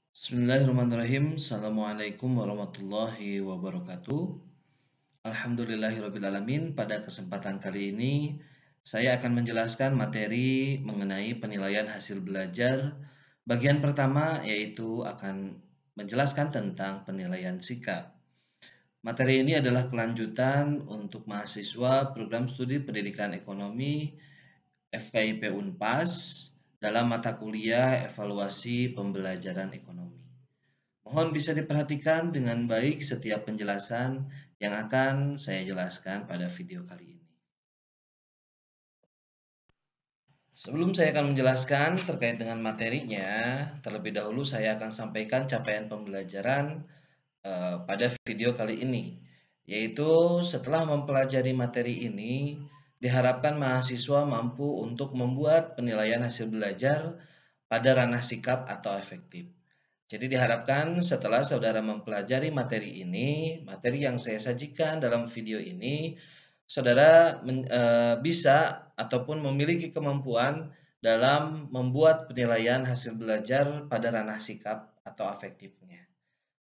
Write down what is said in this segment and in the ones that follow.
Bismillahirrahmanirrahim. Assalamualaikum warahmatullahi wabarakatuh. Alhamdulillahirrabbilalamin. Pada kesempatan kali ini, saya akan menjelaskan materi mengenai penilaian hasil belajar. Bagian pertama yaitu akan menjelaskan tentang penilaian sikap. Materi ini adalah kelanjutan untuk mahasiswa program studi pendidikan ekonomi FKIP Unpas dalam mata kuliah evaluasi pembelajaran ekonomi. Mohon bisa diperhatikan dengan baik setiap penjelasan yang akan saya jelaskan pada video kali ini. Sebelum saya akan menjelaskan terkait dengan materinya, terlebih dahulu saya akan sampaikan capaian pembelajaran pada video kali ini, yaitu setelah mempelajari materi ini, diharapkan mahasiswa mampu untuk membuat penilaian hasil belajar pada ranah sikap atau efektif. Jadi diharapkan setelah saudara mempelajari materi ini, materi yang saya sajikan dalam video ini, saudara bisa ataupun memiliki kemampuan dalam membuat penilaian hasil belajar pada ranah sikap atau afektifnya.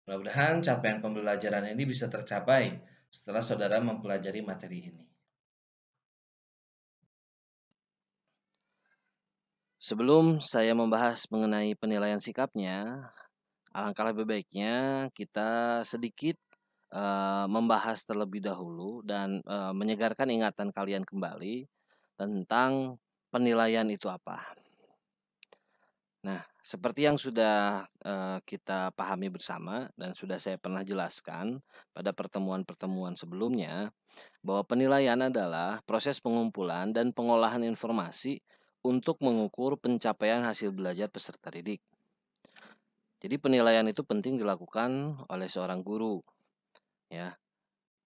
Mudah-mudahan capaian pembelajaran ini bisa tercapai setelah saudara mempelajari materi ini. Sebelum saya membahas mengenai penilaian sikapnya, alangkah lebih baiknya kita sedikit membahas terlebih dahulu dan menyegarkan ingatan kalian kembali tentang penilaian itu apa. Nah, seperti yang sudah kita pahami bersama dan sudah saya pernah jelaskan pada pertemuan-pertemuan sebelumnya, bahwa penilaian adalah proses pengumpulan dan pengolahan informasi untuk mengukur pencapaian hasil belajar peserta didik. Jadi penilaian itu penting dilakukan oleh seorang guru, ya.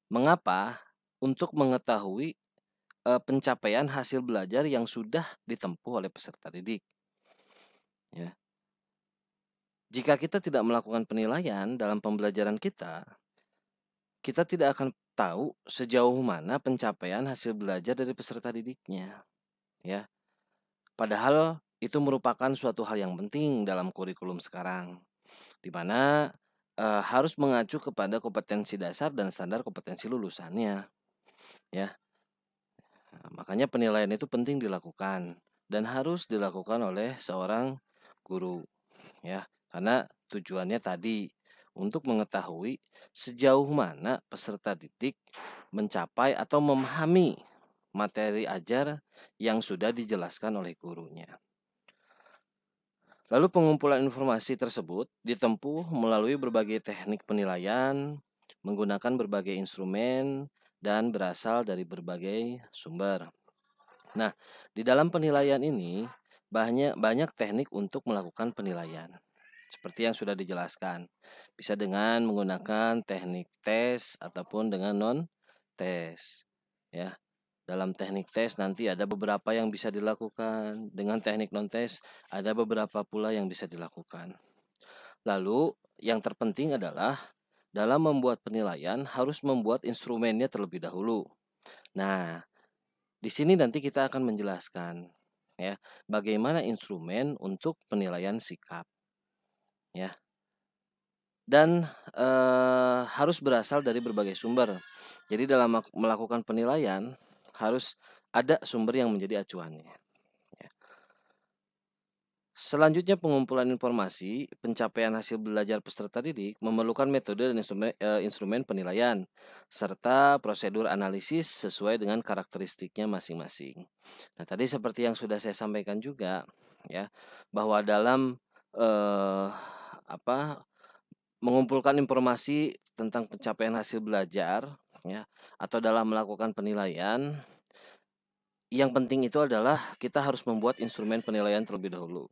Mengapa? Untuk mengetahui pencapaian hasil belajar yang sudah ditempuh oleh peserta didik, ya. Jika kita tidak melakukan penilaian dalam pembelajaran kita tidak akan tahu sejauh mana pencapaian hasil belajar dari peserta didiknya, ya. Padahal itu merupakan suatu hal yang penting dalam kurikulum sekarang, di mana harus mengacu kepada kompetensi dasar dan standar kompetensi lulusannya, ya. Nah, makanya penilaian itu penting dilakukan dan harus dilakukan oleh seorang guru, ya. Karena tujuannya tadi untuk mengetahui sejauh mana peserta didik mencapai atau memahami materi ajar yang sudah dijelaskan oleh gurunya. Lalu pengumpulan informasi tersebut ditempuh melalui berbagai teknik penilaian, menggunakan berbagai instrumen, dan berasal dari berbagai sumber. Nah, di dalam penilaian ini banyak teknik untuk melakukan penilaian. Seperti yang sudah dijelaskan, bisa dengan menggunakan teknik tes ataupun dengan non-tes, ya. Dalam teknik tes nanti ada beberapa yang bisa dilakukan, dengan teknik non-tes ada beberapa pula yang bisa dilakukan. Lalu yang terpenting adalah dalam membuat penilaian harus membuat instrumennya terlebih dahulu. Nah, di sini nanti kita akan menjelaskan, ya, bagaimana instrumen untuk penilaian sikap, ya. Dan harus berasal dari berbagai sumber. Jadi dalam melakukan penilaian harus ada sumber yang menjadi acuannya, ya. Selanjutnya pengumpulan informasi pencapaian hasil belajar peserta didik memerlukan metode dan instrumen penilaian serta prosedur analisis sesuai dengan karakteristiknya masing-masing. Nah, tadi seperti yang sudah saya sampaikan juga, ya, bahwa dalam eh, mengumpulkan informasi tentang pencapaian hasil belajar, ya, atau dalam melakukan penilaian, yang penting itu adalah kita harus membuat instrumen penilaian terlebih dahulu.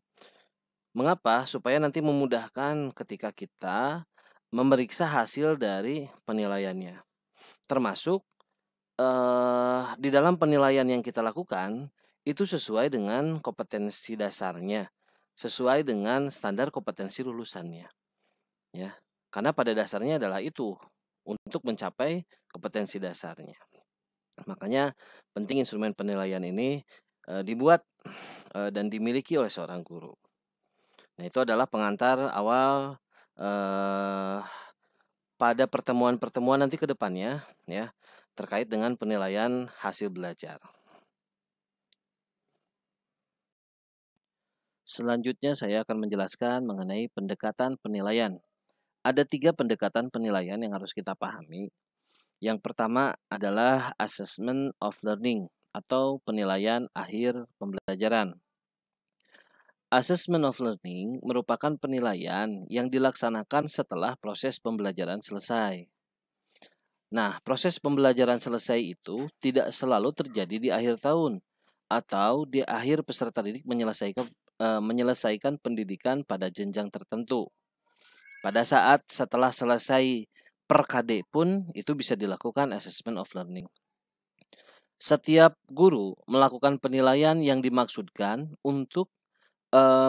Mengapa? Supaya nanti memudahkan ketika kita memeriksa hasil dari penilaiannya. Termasuk di dalam penilaian yang kita lakukan itu sesuai dengan kompetensi dasarnya, sesuai dengan standar kompetensi lulusannya, ya. Karena pada dasarnya adalah itu untuk mencapai kompetensi dasarnya. Makanya penting instrumen penilaian ini dibuat dan dimiliki oleh seorang guru. Nah, itu adalah pengantar awal eh, pada pertemuan-pertemuan nanti ke depannya ya, terkait dengan penilaian hasil belajar. Selanjutnya saya akan menjelaskan mengenai pendekatan penilaian. Ada 3 pendekatan penilaian yang harus kita pahami. Yang pertama adalah assessment of learning atau penilaian akhir pembelajaran. Assessment of learning merupakan penilaian yang dilaksanakan setelah proses pembelajaran selesai. Nah, proses pembelajaran selesai itu tidak selalu terjadi di akhir tahun atau di akhir peserta didik menyelesaikan pendidikan pada jenjang tertentu. Pada saat setelah selesai per KD pun itu bisa dilakukan assessment of learning. Setiap guru melakukan penilaian yang dimaksudkan untuk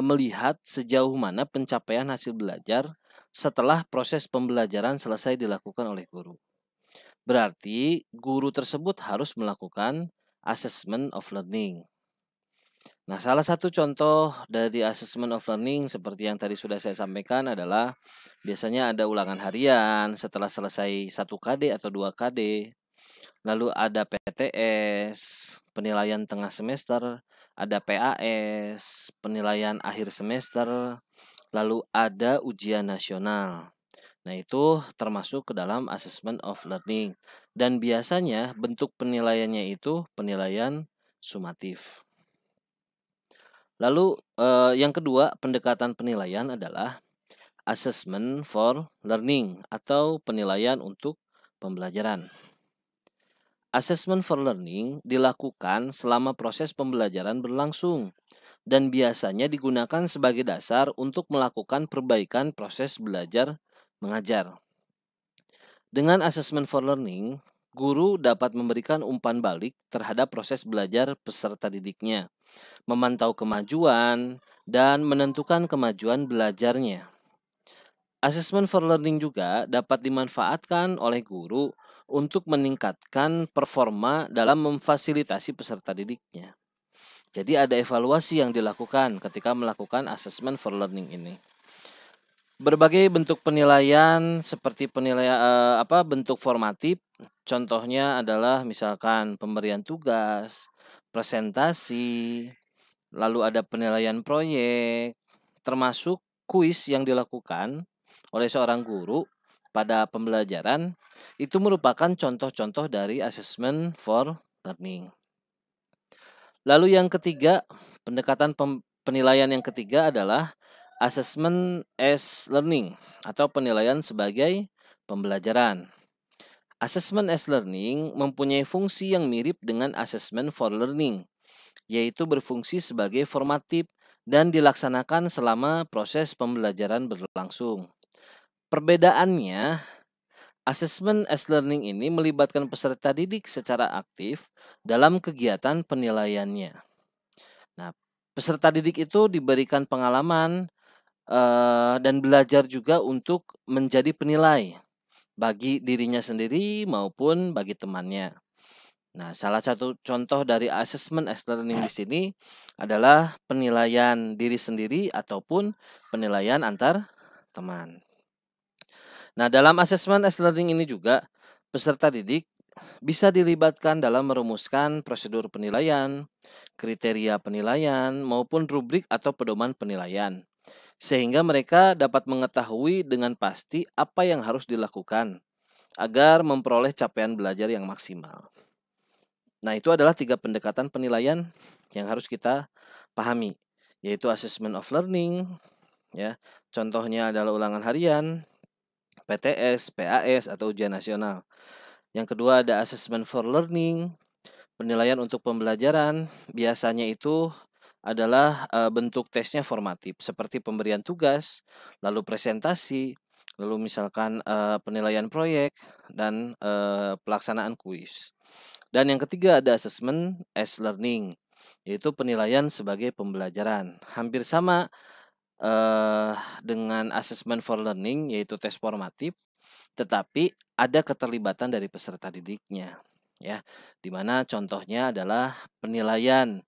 melihat sejauh mana pencapaian hasil belajar setelah proses pembelajaran selesai dilakukan oleh guru. Berarti guru tersebut harus melakukan assessment of learning. Nah, salah satu contoh dari assessment of learning seperti yang tadi sudah saya sampaikan adalah biasanya ada ulangan harian setelah selesai 1 KD atau 2 KD. Lalu ada PTS, penilaian tengah semester, ada PAS, penilaian akhir semester, lalu ada ujian nasional. Nah, itu termasuk ke dalam assessment of learning. Dan biasanya bentuk penilaiannya itu penilaian sumatif. Lalu yang kedua, pendekatan penilaian adalah assessment for learning atau penilaian untuk pembelajaran. Assessment for learning dilakukan selama proses pembelajaran berlangsung dan biasanya digunakan sebagai dasar untuk melakukan perbaikan proses belajar mengajar. Dengan assessment for learning, guru dapat memberikan umpan balik terhadap proses belajar peserta didiknya, memantau kemajuan, dan menentukan kemajuan belajarnya. Assessment for learning juga dapat dimanfaatkan oleh guru untuk meningkatkan performa dalam memfasilitasi peserta didiknya. Jadi ada evaluasi yang dilakukan ketika melakukan assessment for learning ini. Berbagai bentuk penilaian seperti penilaian bentuk formatif, contohnya adalah misalkan pemberian tugas, presentasi, lalu ada penilaian proyek, termasuk kuis yang dilakukan oleh seorang guru pada pembelajaran, itu merupakan contoh-contoh dari assessment for learning. Lalu yang ketiga, pendekatan penilaian yang ketiga adalah assessment as learning atau penilaian sebagai pembelajaran. Assessment as learning mempunyai fungsi yang mirip dengan assessment for learning, yaitu berfungsi sebagai formatif dan dilaksanakan selama proses pembelajaran berlangsung. Perbedaannya, assessment as learning ini melibatkan peserta didik secara aktif dalam kegiatan penilaiannya. Nah, peserta didik itu diberikan pengalaman dan belajar juga untuk menjadi penilai bagi dirinya sendiri maupun bagi temannya. Nah, salah satu contoh dari assessment as learning di sini adalah penilaian diri sendiri ataupun penilaian antar teman. Nah, dalam assessment as learning ini juga peserta didik bisa dilibatkan dalam merumuskan prosedur penilaian, kriteria penilaian, maupun rubrik atau pedoman penilaian. Sehingga mereka dapat mengetahui dengan pasti apa yang harus dilakukan agar memperoleh capaian belajar yang maksimal. Nah, itu adalah 3 pendekatan penilaian yang harus kita pahami, yaitu assessment of learning, ya. Contohnya adalah ulangan harian, PTS, PAS atau ujian nasional. Yang kedua ada assessment for learning, penilaian untuk pembelajaran. Biasanya itu adalah bentuk tesnya formatif seperti pemberian tugas, lalu presentasi, lalu misalkan penilaian proyek dan pelaksanaan kuis. Dan yang ketiga ada assessment as learning, yaitu penilaian sebagai pembelajaran. Hampir sama dengan assessment for learning, yaitu tes formatif, tetapi ada keterlibatan dari peserta didiknya, ya. Di mana contohnya adalah penilaian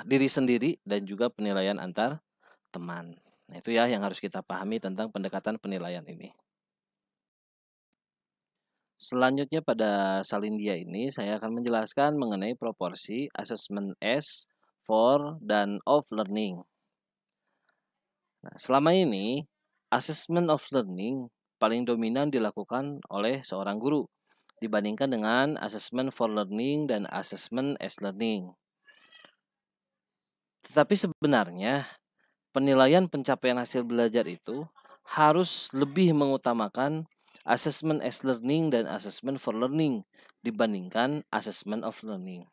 diri sendiri dan juga penilaian antar teman. Nah, itu ya yang harus kita pahami tentang pendekatan penilaian ini. Selanjutnya pada salindia ini saya akan menjelaskan mengenai proporsi asesmen S, for, dan of learning. Nah, selama ini assessment of learning paling dominan dilakukan oleh seorang guru dibandingkan dengan assessment for learning dan assessment as learning. Tetapi sebenarnya penilaian pencapaian hasil belajar itu harus lebih mengutamakan assessment as learning dan assessment for learning dibandingkan assessment of learning.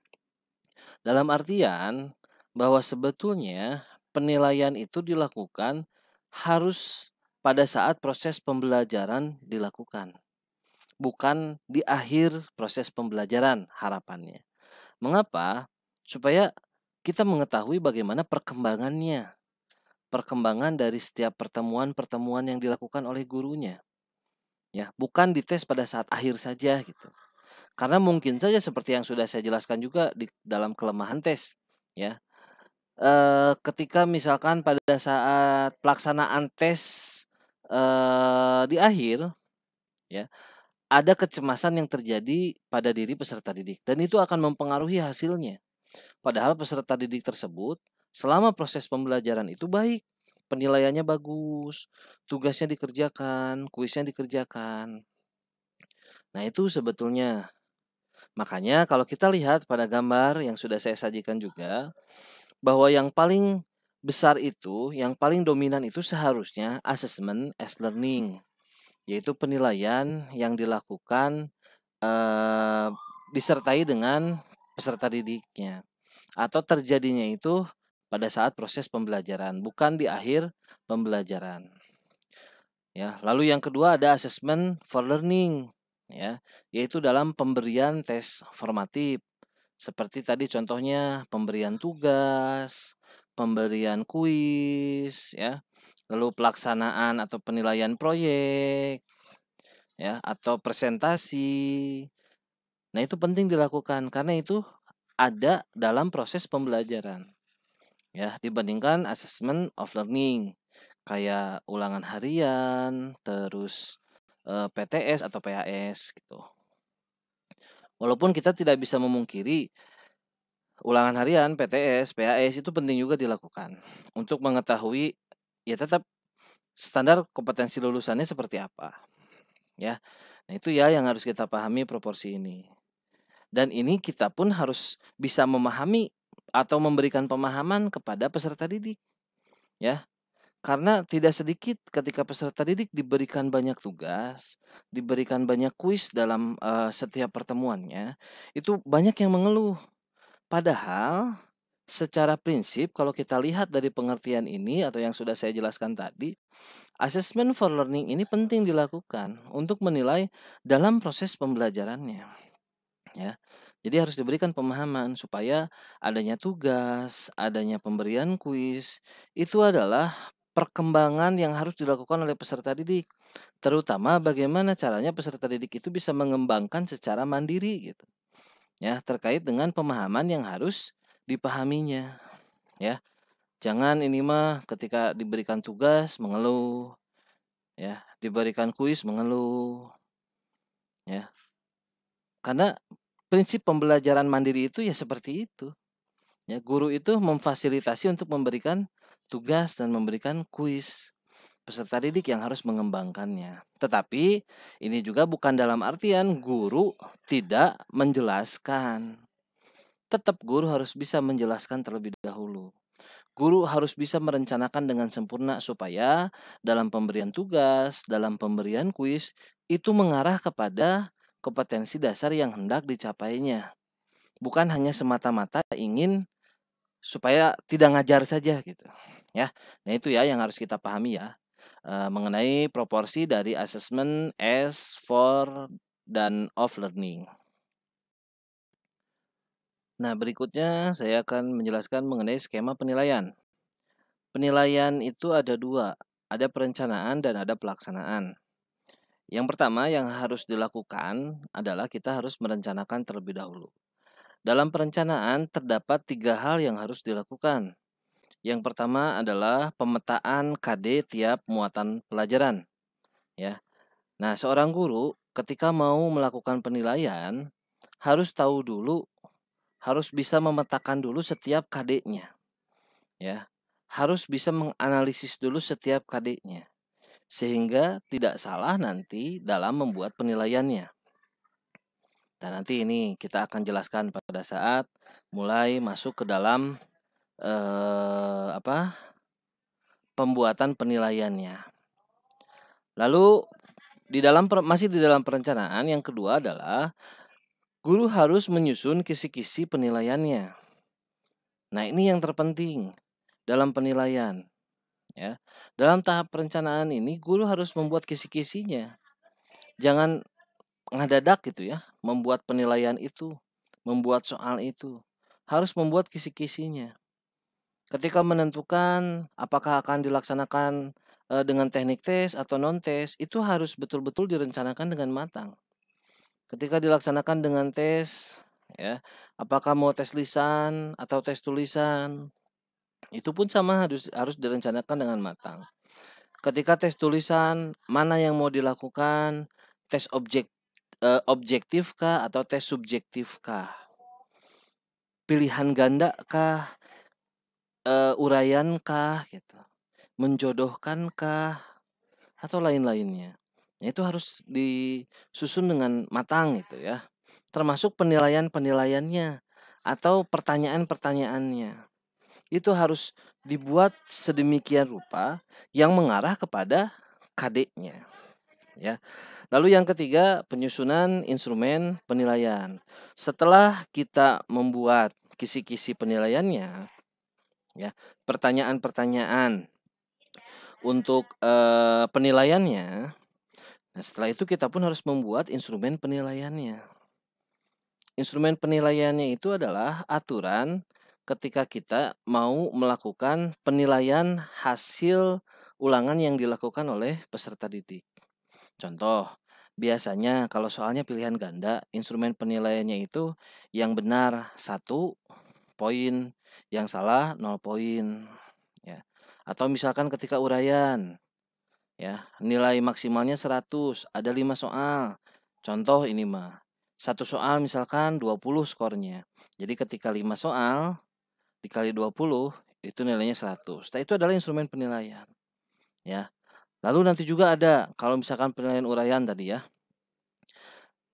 Dalam artian bahwa sebetulnya penilaian itu dilakukan harus pada saat proses pembelajaran dilakukan, bukan di akhir proses pembelajaran harapannya. Mengapa? Supaya kita mengetahui bagaimana perkembangan dari setiap pertemuan-pertemuan yang dilakukan oleh gurunya. Ya, bukan dites pada saat akhir saja gitu. Karena mungkin saja seperti yang sudah saya jelaskan juga di dalam kelemahan tes, ya. Ketika misalkan pada saat pelaksanaan tes di akhir, ya, ada kecemasan yang terjadi pada diri peserta didik dan itu akan mempengaruhi hasilnya. Padahal peserta didik tersebut selama proses pembelajaran itu baik, penilaiannya bagus, tugasnya dikerjakan, kuisnya dikerjakan. Nah, itu sebetulnya. Makanya kalau kita lihat pada gambar yang sudah saya sajikan juga, bahwa yang paling besar itu, yang paling dominan itu seharusnya assessment as learning, yaitu penilaian yang dilakukan disertai dengan peserta didiknya atau terjadinya itu pada saat proses pembelajaran, bukan di akhir pembelajaran. Ya, lalu yang kedua ada assessment for learning, ya, yaitu dalam pemberian tes formatif. Seperti tadi contohnya pemberian tugas, pemberian kuis, ya, lalu pelaksanaan atau penilaian proyek, ya, atau presentasi. Nah, itu penting dilakukan karena itu ada dalam proses pembelajaran, ya, dibandingkan assessment of learning kayak ulangan harian, terus PTS atau PAS gitu. Walaupun kita tidak bisa memungkiri ulangan harian, PTS, PAS itu penting juga dilakukan untuk mengetahui ya tetap standar kompetensi lulusannya seperti apa, ya. Nah, itu ya yang harus kita pahami proporsi ini. Dan ini kita pun harus bisa memahami atau memberikan pemahaman kepada peserta didik, ya. Karena tidak sedikit ketika peserta didik diberikan banyak tugas, diberikan banyak kuis dalam setiap pertemuannya, itu banyak yang mengeluh. Padahal secara prinsip kalau kita lihat dari pengertian ini atau yang sudah saya jelaskan tadi, assessment for learning ini penting dilakukan untuk menilai dalam proses pembelajarannya, ya. Jadi harus diberikan pemahaman supaya adanya tugas, adanya pemberian kuis itu adalah perkembangan yang harus dilakukan oleh peserta didik. Terutama bagaimana caranya peserta didik itu bisa mengembangkan secara mandiri gitu. Ya, terkait dengan pemahaman yang harus dipahaminya, ya. Jangan ini mah ketika diberikan tugas mengeluh, ya, diberikan kuis mengeluh, ya. Karena prinsip pembelajaran mandiri itu ya seperti itu. Ya, guru itu memfasilitasi untuk memberikan tugas dan memberikan kuis. Peserta didik yang harus mengembangkannya. Tetapi ini juga bukan dalam artian guru tidak menjelaskan. Tetap guru harus bisa menjelaskan terlebih dahulu. Guru harus bisa merencanakan dengan sempurna supaya dalam pemberian tugas, dalam pemberian kuis, itu mengarah kepada kompetensi dasar yang hendak dicapainya. Bukan hanya semata-mata ingin supaya tidak ngajar saja gitu, ya. Nah, itu ya yang harus kita pahami ya, mengenai proporsi dari assessment as, for, dan of learning. Nah, berikutnya saya akan menjelaskan mengenai skema penilaian. Penilaian itu ada dua, ada perencanaan dan ada pelaksanaan. Yang pertama yang harus dilakukan adalah kita harus merencanakan terlebih dahulu. Dalam perencanaan terdapat 3 hal yang harus dilakukan. Yang pertama adalah pemetaan KD tiap muatan pelajaran, ya. Nah, seorang guru ketika mau melakukan penilaian harus tahu dulu, harus bisa memetakan dulu setiap KD-nya, ya. Harus bisa menganalisis dulu setiap KD-nya sehingga tidak salah nanti dalam membuat penilaiannya. Dan nanti ini kita akan jelaskan pada saat mulai masuk ke dalam pembuatan penilaiannya. Lalu masih di dalam perencanaan yang kedua adalah guru harus menyusun kisi-kisi penilaiannya. Nah, ini yang terpenting dalam penilaian, ya. Dalam tahap perencanaan ini guru harus membuat kisi-kisinya. Jangan ngadadak gitu ya, membuat penilaian itu, membuat soal itu. Harus membuat kisi-kisinya. Ketika menentukan apakah akan dilaksanakan dengan teknik tes atau non tes, itu harus betul-betul direncanakan dengan matang. Ketika dilaksanakan dengan tes, ya, apakah mau tes lisan atau tes tulisan, itu pun sama harus direncanakan dengan matang. Ketika tes tulisan, mana yang mau dilakukan? Tes objektif kah atau tes subjektif kah? Pilihan ganda kah? Uraian kah gitu? Menjodohkan kah? Atau lain-lainnya. Nah, itu harus disusun dengan matang gitu ya. Termasuk penilaian-penilaiannya atau pertanyaan-pertanyaannya. Itu harus dibuat sedemikian rupa yang mengarah kepada KD-nya, ya. Lalu yang ketiga, penyusunan instrumen penilaian. Setelah kita membuat kisi-kisi penilaiannya, ya, pertanyaan-pertanyaan untuk penilaiannya. Nah, setelah itu kita pun harus membuat instrumen penilaiannya. Instrumen penilaiannya itu adalah aturan ketika kita mau melakukan penilaian hasil ulangan yang dilakukan oleh peserta didik. Contoh, biasanya kalau soalnya pilihan ganda, instrumen penilaiannya itu yang benar 1 poin, yang salah 0 poin, ya. Atau misalkan ketika uraian, ya, nilai maksimalnya 100, ada 5 soal. Contoh ini mah, 1 soal misalkan 20 skornya. Jadi ketika 5 soal dikali 20 itu nilainya 100. Nah, itu adalah instrumen penilaian, ya. Lalu nanti juga ada kalau misalkan penilaian uraian tadi ya.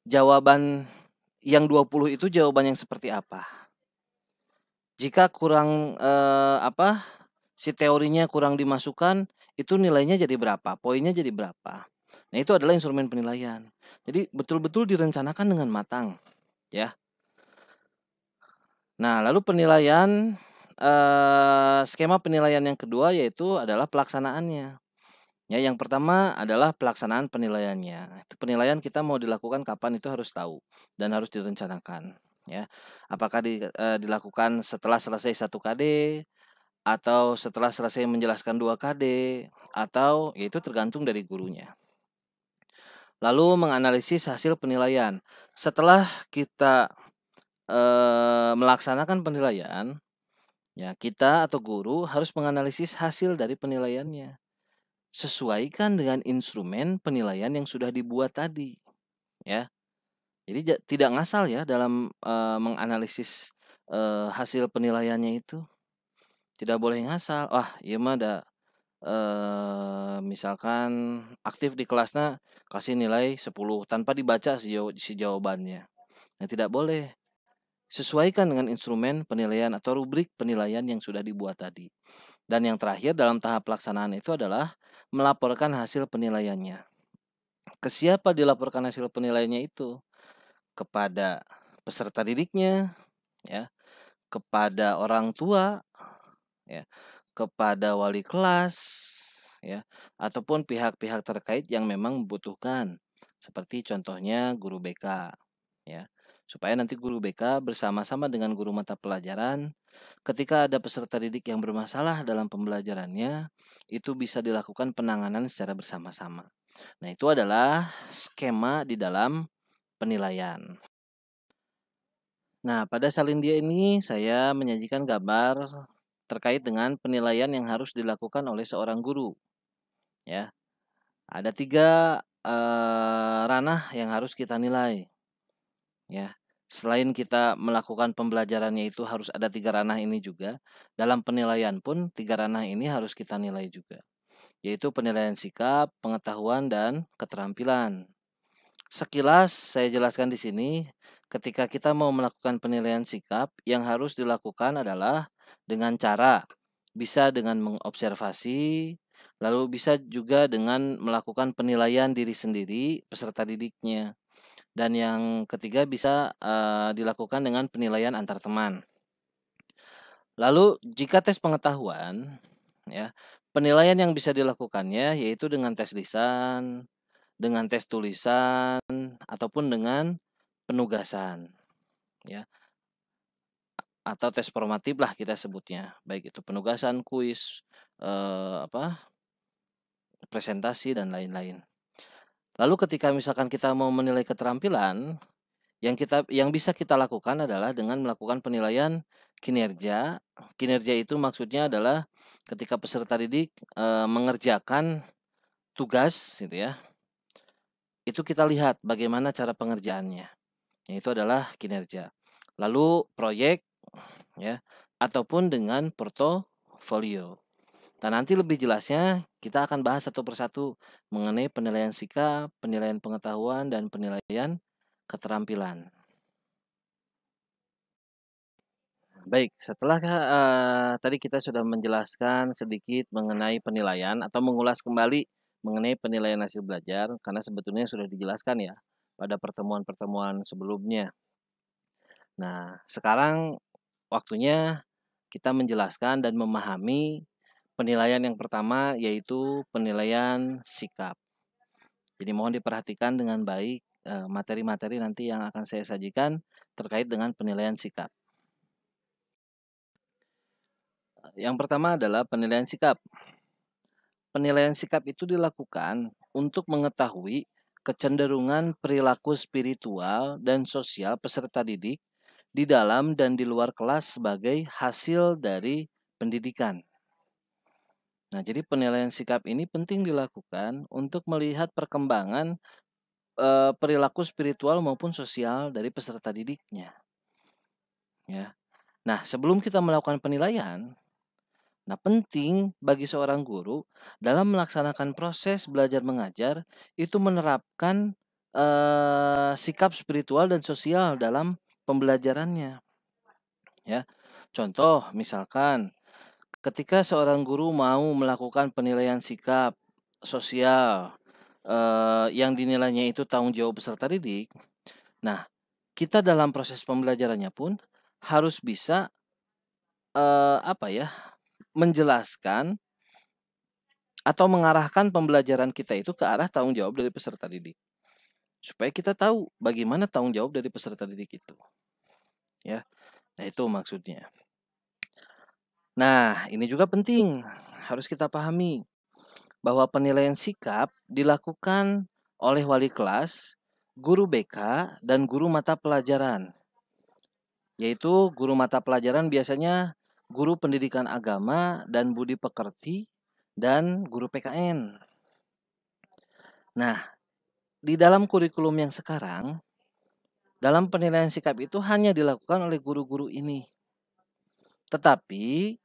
Jawaban yang 20 itu jawaban yang seperti apa? Jika kurang si teorinya kurang dimasukkan, itu nilainya jadi berapa? Poinnya jadi berapa? Nah, itu adalah instrumen penilaian. Jadi betul-betul direncanakan dengan matang, ya. Nah, lalu penilaian skema penilaian yang kedua yaitu adalah pelaksanaannya. Ya, yang pertama adalah pelaksanaan penilaiannya. Itu penilaian kita mau dilakukan kapan itu harus tahu dan harus direncanakan, ya. Apakah dilakukan setelah selesai 1 KD atau setelah selesai menjelaskan 2 KD atau itu tergantung dari gurunya. Lalu menganalisis hasil penilaian. Setelah kita melaksanakan penilaian, ya, kita atau guru harus menganalisis hasil dari penilaiannya. Sesuaikan dengan instrumen penilaian yang sudah dibuat tadi, ya. Jadi tidak ngasal ya dalam menganalisis hasil penilaiannya itu. Tidak boleh ngasal. Wah, ieu mah da misalkan aktif di kelasnya kasih nilai 10 tanpa dibaca si jawabannya. Nah, tidak boleh. Sesuaikan dengan instrumen penilaian atau rubrik penilaian yang sudah dibuat tadi. Dan yang terakhir dalam tahap pelaksanaan itu adalah melaporkan hasil penilaiannya. Ke siapa dilaporkan hasil penilaiannya itu? Kepada peserta didiknya, ya, kepada orang tua, ya, kepada wali kelas, ya, ataupun pihak-pihak terkait yang memang membutuhkan. Seperti contohnya guru BK, ya. Supaya nanti guru BK bersama-sama dengan guru mata pelajaran ketika ada peserta didik yang bermasalah dalam pembelajarannya, itu bisa dilakukan penanganan secara bersama-sama. Nah, itu adalah skema di dalam penilaian. Nah, pada salindia ini saya menyajikan gambar terkait dengan penilaian yang harus dilakukan oleh seorang guru, ya. Ada 3 ranah yang harus kita nilai, ya. Selain kita melakukan pembelajarannya itu harus ada 3 ranah ini juga, dalam penilaian pun 3 ranah ini harus kita nilai juga, yaitu penilaian sikap, pengetahuan, dan keterampilan. Sekilas saya jelaskan di sini, ketika kita mau melakukan penilaian sikap, yang harus dilakukan adalah dengan cara bisa dengan mengobservasi, lalu bisa juga dengan melakukan penilaian diri sendiri peserta didiknya. Dan yang ketiga bisa dilakukan dengan penilaian antar teman. Lalu jika tes pengetahuan, ya, penilaian yang bisa dilakukannya yaitu dengan tes lisan, dengan tes tulisan, ataupun dengan penugasan, ya, atau tes formatif lah kita sebutnya, baik itu penugasan, kuis, presentasi, dan lain-lain. Lalu ketika misalkan kita mau menilai keterampilan, yang bisa kita lakukan adalah dengan melakukan penilaian kinerja. Kinerja itu maksudnya adalah ketika peserta didik mengerjakan tugas, gitu ya. Itu kita lihat bagaimana cara pengerjaannya. Itu adalah kinerja. Lalu proyek, ya, ataupun dengan portofolio. Nah, nanti lebih jelasnya kita akan bahas satu persatu mengenai penilaian sikap, penilaian pengetahuan, dan penilaian keterampilan. Baik, setelah tadi kita sudah menjelaskan sedikit mengenai penilaian atau mengulas kembali mengenai penilaian hasil belajar, karena sebetulnya sudah dijelaskan ya pada pertemuan-pertemuan sebelumnya. Nah, sekarang waktunya kita menjelaskan dan memahami penilaian yang pertama, yaitu penilaian sikap. Jadi mohon diperhatikan dengan baik materi-materi nanti yang akan saya sajikan terkait dengan penilaian sikap. Yang pertama adalah penilaian sikap. Penilaian sikap itu dilakukan untuk mengetahui kecenderungan perilaku spiritual dan sosial peserta didik di dalam dan di luar kelas sebagai hasil dari pendidikan. Nah, jadi penilaian sikap ini penting dilakukan untuk melihat perkembangan perilaku spiritual maupun sosial dari peserta didiknya. Ya. Nah, sebelum kita melakukan penilaian, penting bagi seorang guru dalam melaksanakan proses belajar mengajar itu menerapkan sikap spiritual dan sosial dalam pembelajarannya. Ya, contoh misalkan ketika seorang guru mau melakukan penilaian sikap sosial yang dinilainya itu tanggung jawab peserta didik, nah kita dalam proses pembelajarannya pun harus bisa menjelaskan atau mengarahkan pembelajaran kita itu ke arah tanggung jawab dari peserta didik. Supaya kita tahu bagaimana tanggung jawab dari peserta didik itu. Ya. Nah, itu maksudnya. Nah, ini juga penting, harus kita pahami bahwa penilaian sikap dilakukan oleh wali kelas, guru BK, dan guru mata pelajaran. Yaitu guru mata pelajaran biasanya guru pendidikan agama dan budi pekerti, dan guru PKN. Nah, di dalam kurikulum yang sekarang, dalam penilaian sikap itu hanya dilakukan oleh guru-guru ini. Tetapi,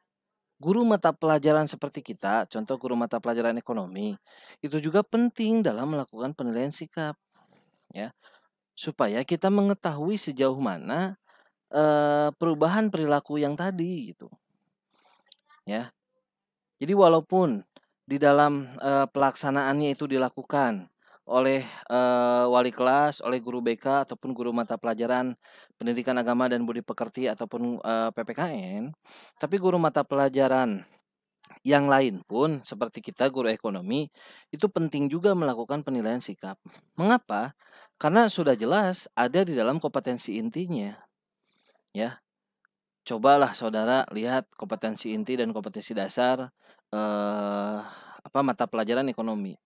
guru mata pelajaran seperti kita, contoh guru mata pelajaran ekonomi, itu juga penting dalam melakukan penilaian sikap. Ya, supaya kita mengetahui sejauh mana perubahan perilaku yang tadi gitu. Ya. Jadi walaupun di dalam pelaksanaannya itu dilakukan oleh wali kelas, oleh guru BK ataupun guru mata pelajaran pendidikan agama dan budi pekerti ataupun PPKN, tapi guru mata pelajaran yang lain pun seperti kita guru ekonomi itu penting juga melakukan penilaian sikap. Mengapa? Karena sudah jelas ada di dalam kompetensi intinya. Ya. Cobalah saudara lihat kompetensi inti dan kompetensi dasar mata pelajaran ekonomi.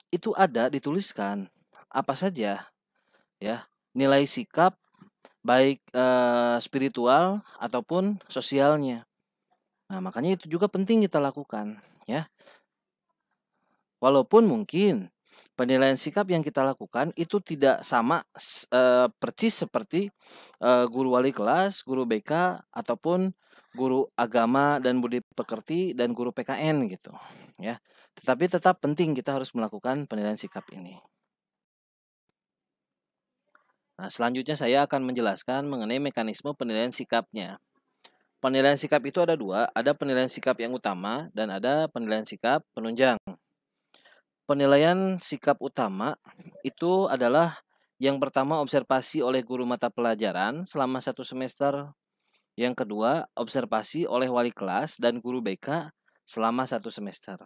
Itu ada dituliskan apa saja ya, nilai sikap baik spiritual ataupun sosialnya. Nah, makanya itu juga penting kita lakukan, ya. Walaupun mungkin penilaian sikap yang kita lakukan itu tidak sama percis seperti guru wali kelas, guru BK, ataupun guru agama dan budi pekerti dan guru PKN gitu, ya. Tetapi tetap penting kita harus melakukan penilaian sikap ini. Nah, selanjutnya saya akan menjelaskan mengenai mekanisme penilaian sikapnya. Penilaian sikap itu ada dua, ada penilaian sikap yang utama dan ada penilaian sikap penunjang. Penilaian sikap utama itu adalah yang pertama observasi oleh guru mata pelajaran selama 1 semester. Yang kedua, observasi oleh wali kelas dan guru BK selama 1 semester.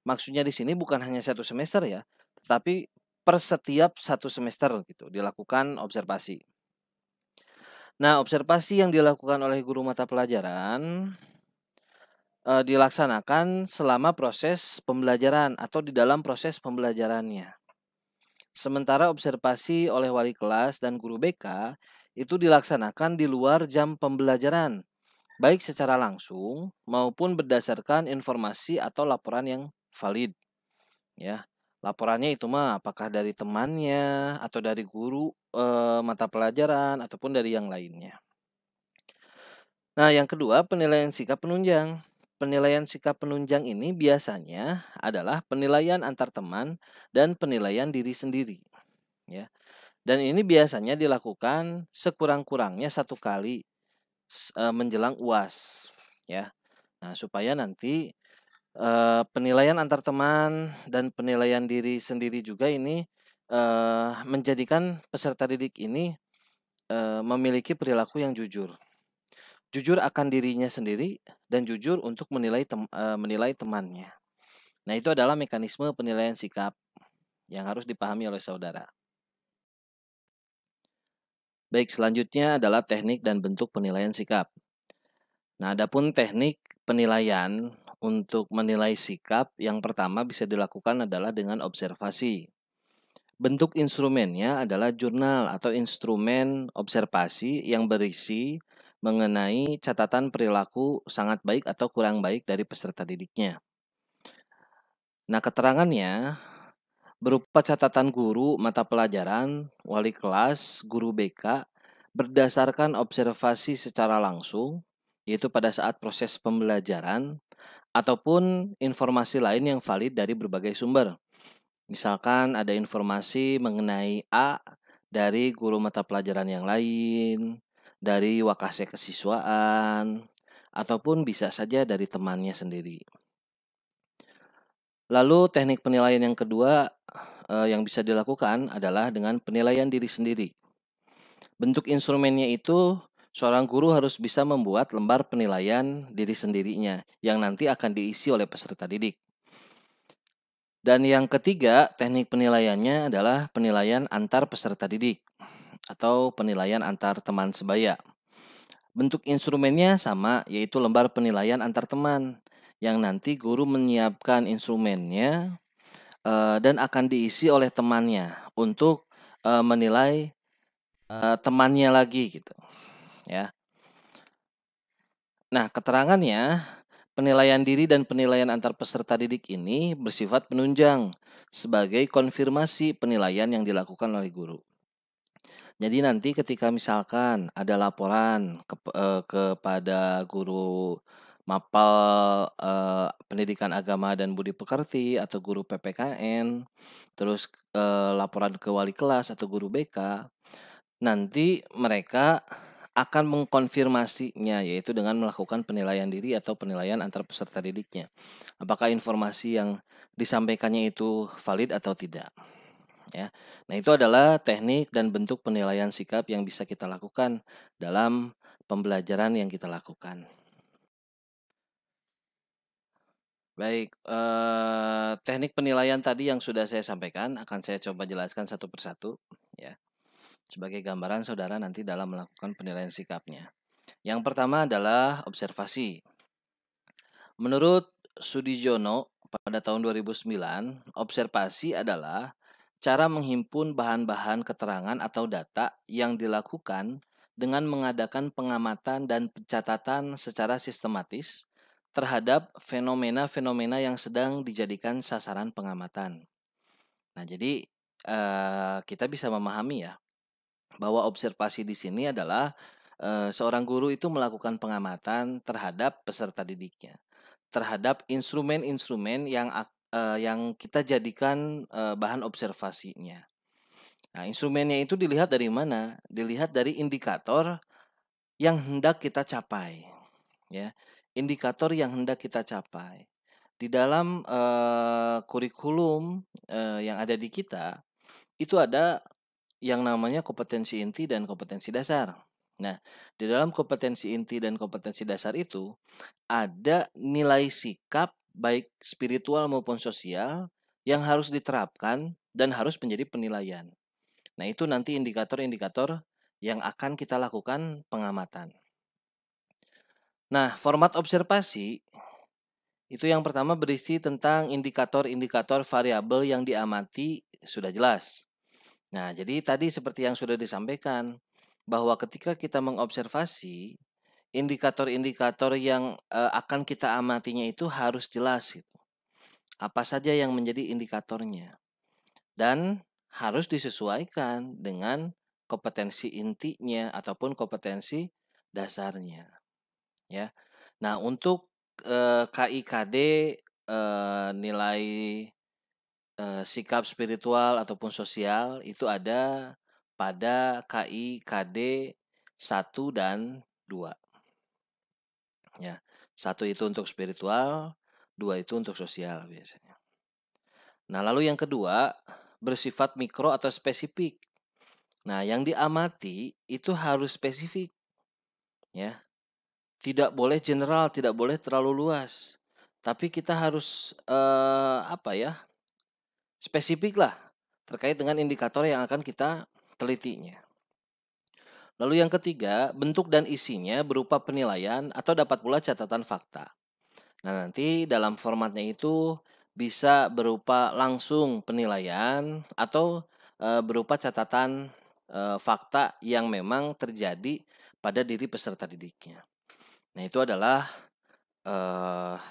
Maksudnya di sini bukan hanya 1 semester ya, tetapi per setiap 1 semester gitu dilakukan observasi. Nah, observasi yang dilakukan oleh guru mata pelajaran dilaksanakan selama proses pembelajaran atau di dalam proses pembelajarannya. Sementara observasi oleh wali kelas dan guru BK itu dilaksanakan di luar jam pembelajaran, baik secara langsung maupun berdasarkan informasi atau laporan yang valid. Ya, laporannya itu mah apakah dari temannya atau dari guru mata pelajaran ataupun dari yang lainnya. Nah, yang kedua penilaian sikap penunjang. Penilaian sikap penunjang ini biasanya adalah penilaian antar teman dan penilaian diri sendiri, ya. Dan ini biasanya dilakukan sekurang-kurangnya 1 kali menjelang UAS, ya. Nah, supaya nanti penilaian antar teman dan penilaian diri sendiri juga ini menjadikan peserta didik ini memiliki perilaku yang jujur. Jujur akan dirinya sendiri dan jujur untuk menilai temannya. Nah, itu adalah mekanisme penilaian sikap yang harus dipahami oleh saudara. Baik, selanjutnya adalah teknik dan bentuk penilaian sikap. Nah, adapun teknik penilaian untuk menilai sikap yang pertama bisa dilakukan adalah dengan observasi. Bentuk instrumennya adalah jurnal atau instrumen observasi yang berisi mengenai catatan perilaku sangat baik atau kurang baik dari peserta didiknya. Nah, keterangannya berupa catatan guru mata pelajaran, wali kelas, guru BK berdasarkan observasi secara langsung, yaitu pada saat proses pembelajaran, ataupun informasi lain yang valid dari berbagai sumber. Misalkan ada informasi mengenai A dari guru mata pelajaran yang lain, dari wakase kesiswaan, ataupun bisa saja dari temannya sendiri. Lalu teknik penilaian yang kedua yang bisa dilakukan adalah dengan penilaian diri sendiri. Bentuk instrumennya itu seorang guru harus bisa membuat lembar penilaian diri sendirinya yang nanti akan diisi oleh peserta didik. Dan yang ketiga, teknik penilaiannya adalah penilaian antar peserta didik atau penilaian antar teman sebaya. Bentuk instrumennya sama, yaitu lembar penilaian antar teman yang nanti guru menyiapkan instrumennya dan akan diisi oleh temannya untuk menilai temannya lagi gitu, ya. Nah, keterangannya penilaian diri dan penilaian antar peserta didik ini bersifat penunjang sebagai konfirmasi penilaian yang dilakukan oleh guru. Jadi nanti ketika misalkan ada laporan kepada guru mapel pendidikan agama dan budi pekerti atau guru PPKN, terus laporan ke wali kelas atau guru BK, nanti mereka akan mengkonfirmasinya, yaitu dengan melakukan penilaian diri atau penilaian antar peserta didiknya. Apakah informasi yang disampaikannya itu valid atau tidak, ya. Nah, itu adalah teknik dan bentuk penilaian sikap yang bisa kita lakukan dalam pembelajaran yang kita lakukan. Baik, teknik penilaian tadi yang sudah saya sampaikan akan saya coba jelaskan satu persatu, ya. Sebagai gambaran saudara nanti dalam melakukan penilaian sikapnya. Yang pertama adalah observasi. Menurut Sudijono pada tahun 2009, observasi adalah cara menghimpun bahan-bahan keterangan atau data yang dilakukan dengan mengadakan pengamatan dan pencatatan secara sistematis terhadap fenomena-fenomena yang sedang dijadikan sasaran pengamatan. Nah, jadi kita bisa memahami ya bahwa observasi di sini adalah seorang guru itu melakukan pengamatan terhadap peserta didiknya, terhadap instrumen-instrumen yang kita jadikan bahan observasinya. Nah, instrumennya itu dilihat dari mana? Dilihat dari indikator yang hendak kita capai, ya. Indikator yang hendak kita capai. Di dalam kurikulum yang ada di kita, itu ada yang namanya kompetensi inti dan kompetensi dasar. Nah, di dalam kompetensi inti dan kompetensi dasar itu ada nilai sikap baik spiritual maupun sosial yang harus diterapkan dan harus menjadi penilaian. Nah, itu nanti indikator-indikator yang akan kita lakukan pengamatan. Nah, format observasi itu yang pertama berisi tentang indikator-indikator variabel yang diamati sudah jelas. Nah, jadi tadi seperti yang sudah disampaikan bahwa ketika kita mengobservasi, indikator-indikator yang akan kita amatinya itu harus jelas gitu. Apa saja yang menjadi indikatornya dan harus disesuaikan dengan kompetensi intinya ataupun kompetensi dasarnya, ya. Nah, untuk KIKD nilai sikap spiritual ataupun sosial itu ada pada KIKD 1 dan 2. Ya. 1 itu untuk spiritual, 2 itu untuk sosial biasanya. Nah, lalu yang kedua, bersifat mikro atau spesifik. Nah, yang diamati itu harus spesifik, ya. Tidak boleh general, tidak boleh terlalu luas. Tapi kita harus spesifik lah terkait dengan indikator yang akan kita telitinya. Lalu yang ketiga, bentuk dan isinya berupa penilaian atau dapat pula catatan fakta. Nah, nanti dalam formatnya itu bisa berupa langsung penilaian atau berupa catatan fakta yang memang terjadi pada diri peserta didiknya. Nah, itu adalah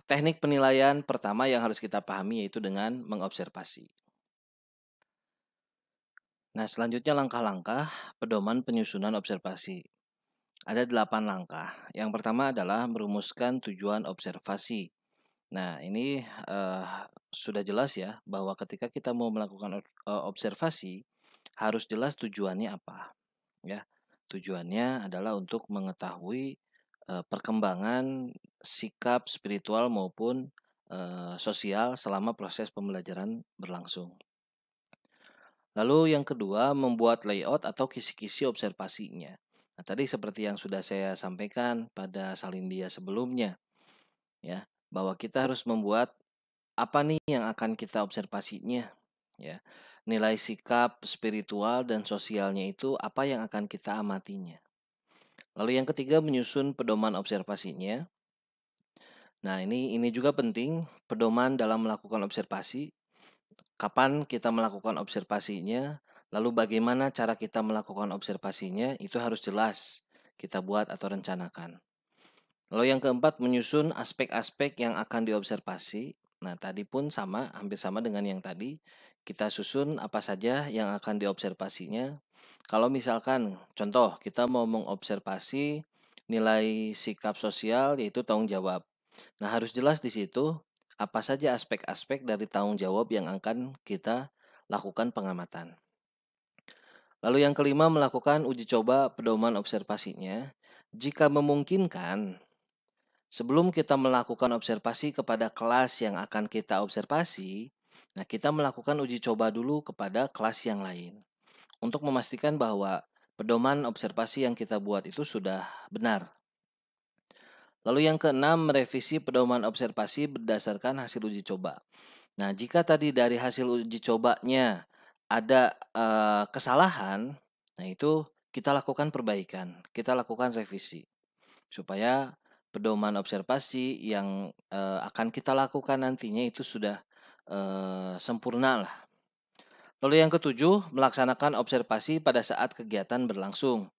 teknik penilaian pertama yang harus kita pahami, yaitu dengan mengobservasi. Nah, selanjutnya langkah-langkah pedoman penyusunan observasi. Ada 8 langkah. Yang pertama adalah merumuskan tujuan observasi. Nah, ini sudah jelas ya bahwa ketika kita mau melakukan observasi harus jelas tujuannya apa, ya. Tujuannya adalah untuk mengetahui perkembangan sikap spiritual maupun sosial selama proses pembelajaran berlangsung. Lalu yang kedua, membuat layout atau kisi-kisi observasinya. Nah, tadi seperti yang sudah saya sampaikan pada salindia sebelumnya, ya, bahwa kita harus membuat apa nih yang akan kita observasinya, ya. Nilai sikap spiritual dan sosialnya itu apa yang akan kita amatinya. Lalu yang ketiga, menyusun pedoman observasinya. Nah, ini juga penting, pedoman dalam melakukan observasi. Kapan kita melakukan observasinya, lalu bagaimana cara kita melakukan observasinya, itu harus jelas kita buat atau rencanakan. Lalu yang keempat, menyusun aspek-aspek yang akan diobservasi. Nah, tadi pun sama, hampir sama dengan yang tadi. Kita susun apa saja yang akan diobservasinya. Kalau misalkan, contoh, kita mau mengobservasi nilai sikap sosial, yaitu tanggung jawab. Nah, harus jelas di situ apa saja aspek-aspek dari tanggung jawab yang akan kita lakukan pengamatan. Lalu yang kelima, melakukan uji coba pedoman observasinya. Jika memungkinkan, sebelum kita melakukan observasi kepada kelas yang akan kita observasi, nah kita melakukan uji coba dulu kepada kelas yang lain untuk memastikan bahwa pedoman observasi yang kita buat itu sudah benar. Lalu yang keenam, merevisi pedoman observasi berdasarkan hasil uji coba. Nah, jika tadi dari hasil uji cobanya ada kesalahan, nah itu kita lakukan perbaikan, kita lakukan revisi supaya pedoman observasi yang akan kita lakukan nantinya itu sudah sempurna lah. Lalu yang ketujuh, melaksanakan observasi pada saat kegiatan berlangsung.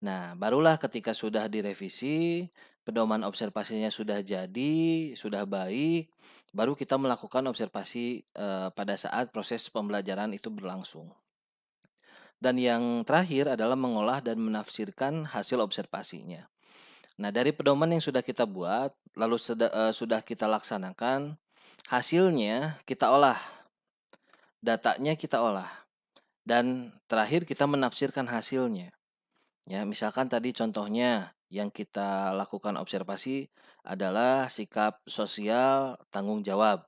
Nah, barulah ketika sudah direvisi, pedoman observasinya sudah jadi, sudah baik, baru kita melakukan observasi pada saat proses pembelajaran itu berlangsung. Dan yang terakhir adalah mengolah dan menafsirkan hasil observasinya. Nah, dari pedoman yang sudah kita buat, lalu sudah kita laksanakan, hasilnya kita olah, datanya kita olah, dan terakhir kita menafsirkan hasilnya. Ya, misalkan tadi contohnya yang kita lakukan observasi adalah sikap sosial tanggung jawab.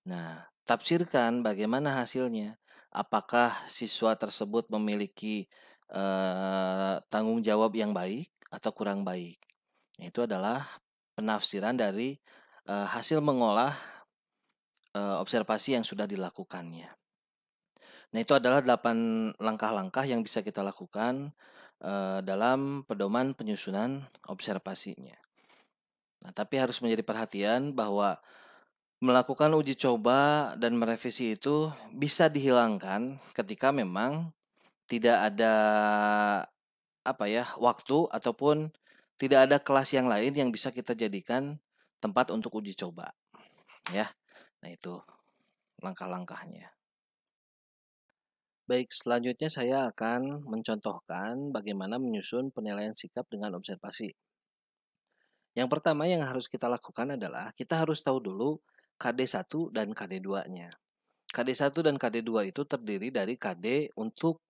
Nah, tafsirkan bagaimana hasilnya. Apakah siswa tersebut memiliki tanggung jawab yang baik atau kurang baik? Nah, itu adalah penafsiran dari hasil mengolah observasi yang sudah dilakukannya. Nah, itu adalah 8 langkah-langkah yang bisa kita lakukan dalam pedoman penyusunan observasinya. Nah, tapi harus menjadi perhatian bahwa melakukan uji coba dan merevisi itu bisa dihilangkan ketika memang tidak ada waktu ataupun tidak ada kelas yang lain yang bisa kita jadikan tempat untuk uji coba, ya. Nah, itu langkah-langkahnya. Baik, selanjutnya saya akan mencontohkan bagaimana menyusun penilaian sikap dengan observasi. Yang pertama yang harus kita lakukan adalah kita harus tahu dulu KD1 dan KD2-nya. KD1 dan KD2 itu terdiri dari KD untuk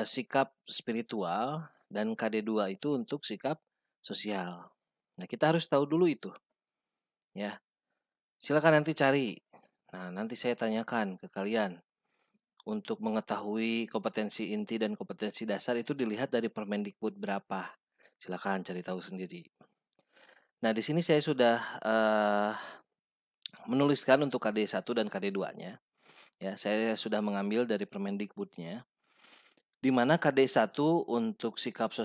sikap spiritual dan KD2 itu untuk sikap sosial. Nah, kita harus tahu dulu itu, ya. Silakan nanti cari. Nah, nanti saya tanyakan ke kalian. Untuk mengetahui kompetensi inti dan kompetensi dasar itu dilihat dari Permendikbud berapa. Silakan cari tahu sendiri. Nah, di sini saya sudah menuliskan untuk KD1 dan KD2-nya. Ya, saya sudah mengambil dari Permendikbudnya. Di mana KD1 untuk sikap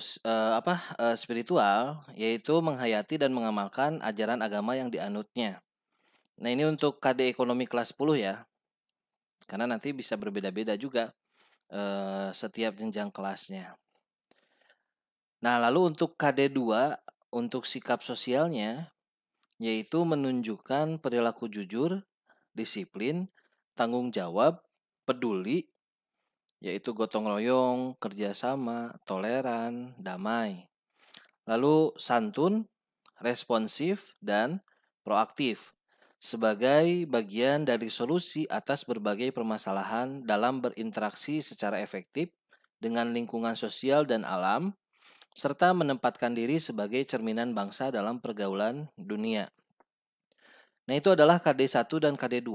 spiritual yaitu menghayati dan mengamalkan ajaran agama yang dianutnya. Nah, ini untuk KD ekonomi kelas 10 ya. Karena nanti bisa berbeda-beda juga setiap jenjang kelasnya. Nah, lalu untuk KD2 untuk sikap sosialnya yaitu menunjukkan perilaku jujur, disiplin, tanggung jawab, peduli, yaitu gotong royong, kerjasama, toleran, damai. Lalu santun, responsif, dan proaktif sebagai bagian dari solusi atas berbagai permasalahan dalam berinteraksi secara efektif dengan lingkungan sosial dan alam, serta menempatkan diri sebagai cerminan bangsa dalam pergaulan dunia. Nah, itu adalah KD1 dan KD2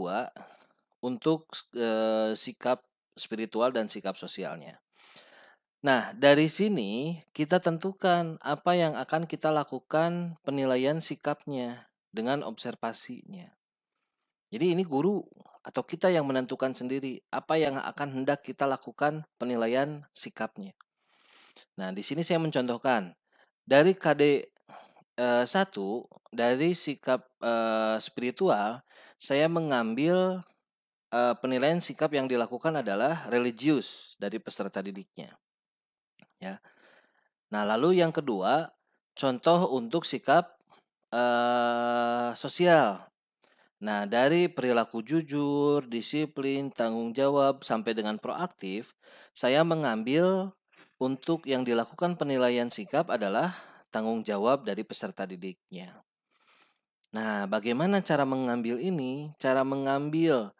untuk sikap spiritual dan sikap sosialnya. Nah, dari sini kita tentukan apa yang akan kita lakukan penilaian sikapnya dengan observasinya. Jadi ini guru atau kita yang menentukan sendiri apa yang akan hendak kita lakukan penilaian sikapnya. Nah, di sini saya mencontohkan dari KD 1 dari sikap spiritual, saya mengambil penilaian sikap yang dilakukan adalah religius dari peserta didiknya. Ya. Nah, lalu yang kedua, contoh untuk sikap sosial. Nah, dari perilaku jujur, disiplin, tanggung jawab, sampai dengan proaktif, saya mengambil untuk yang dilakukan penilaian sikap adalah tanggung jawab dari peserta didiknya. Nah, bagaimana cara mengambil ini? Cara mengambil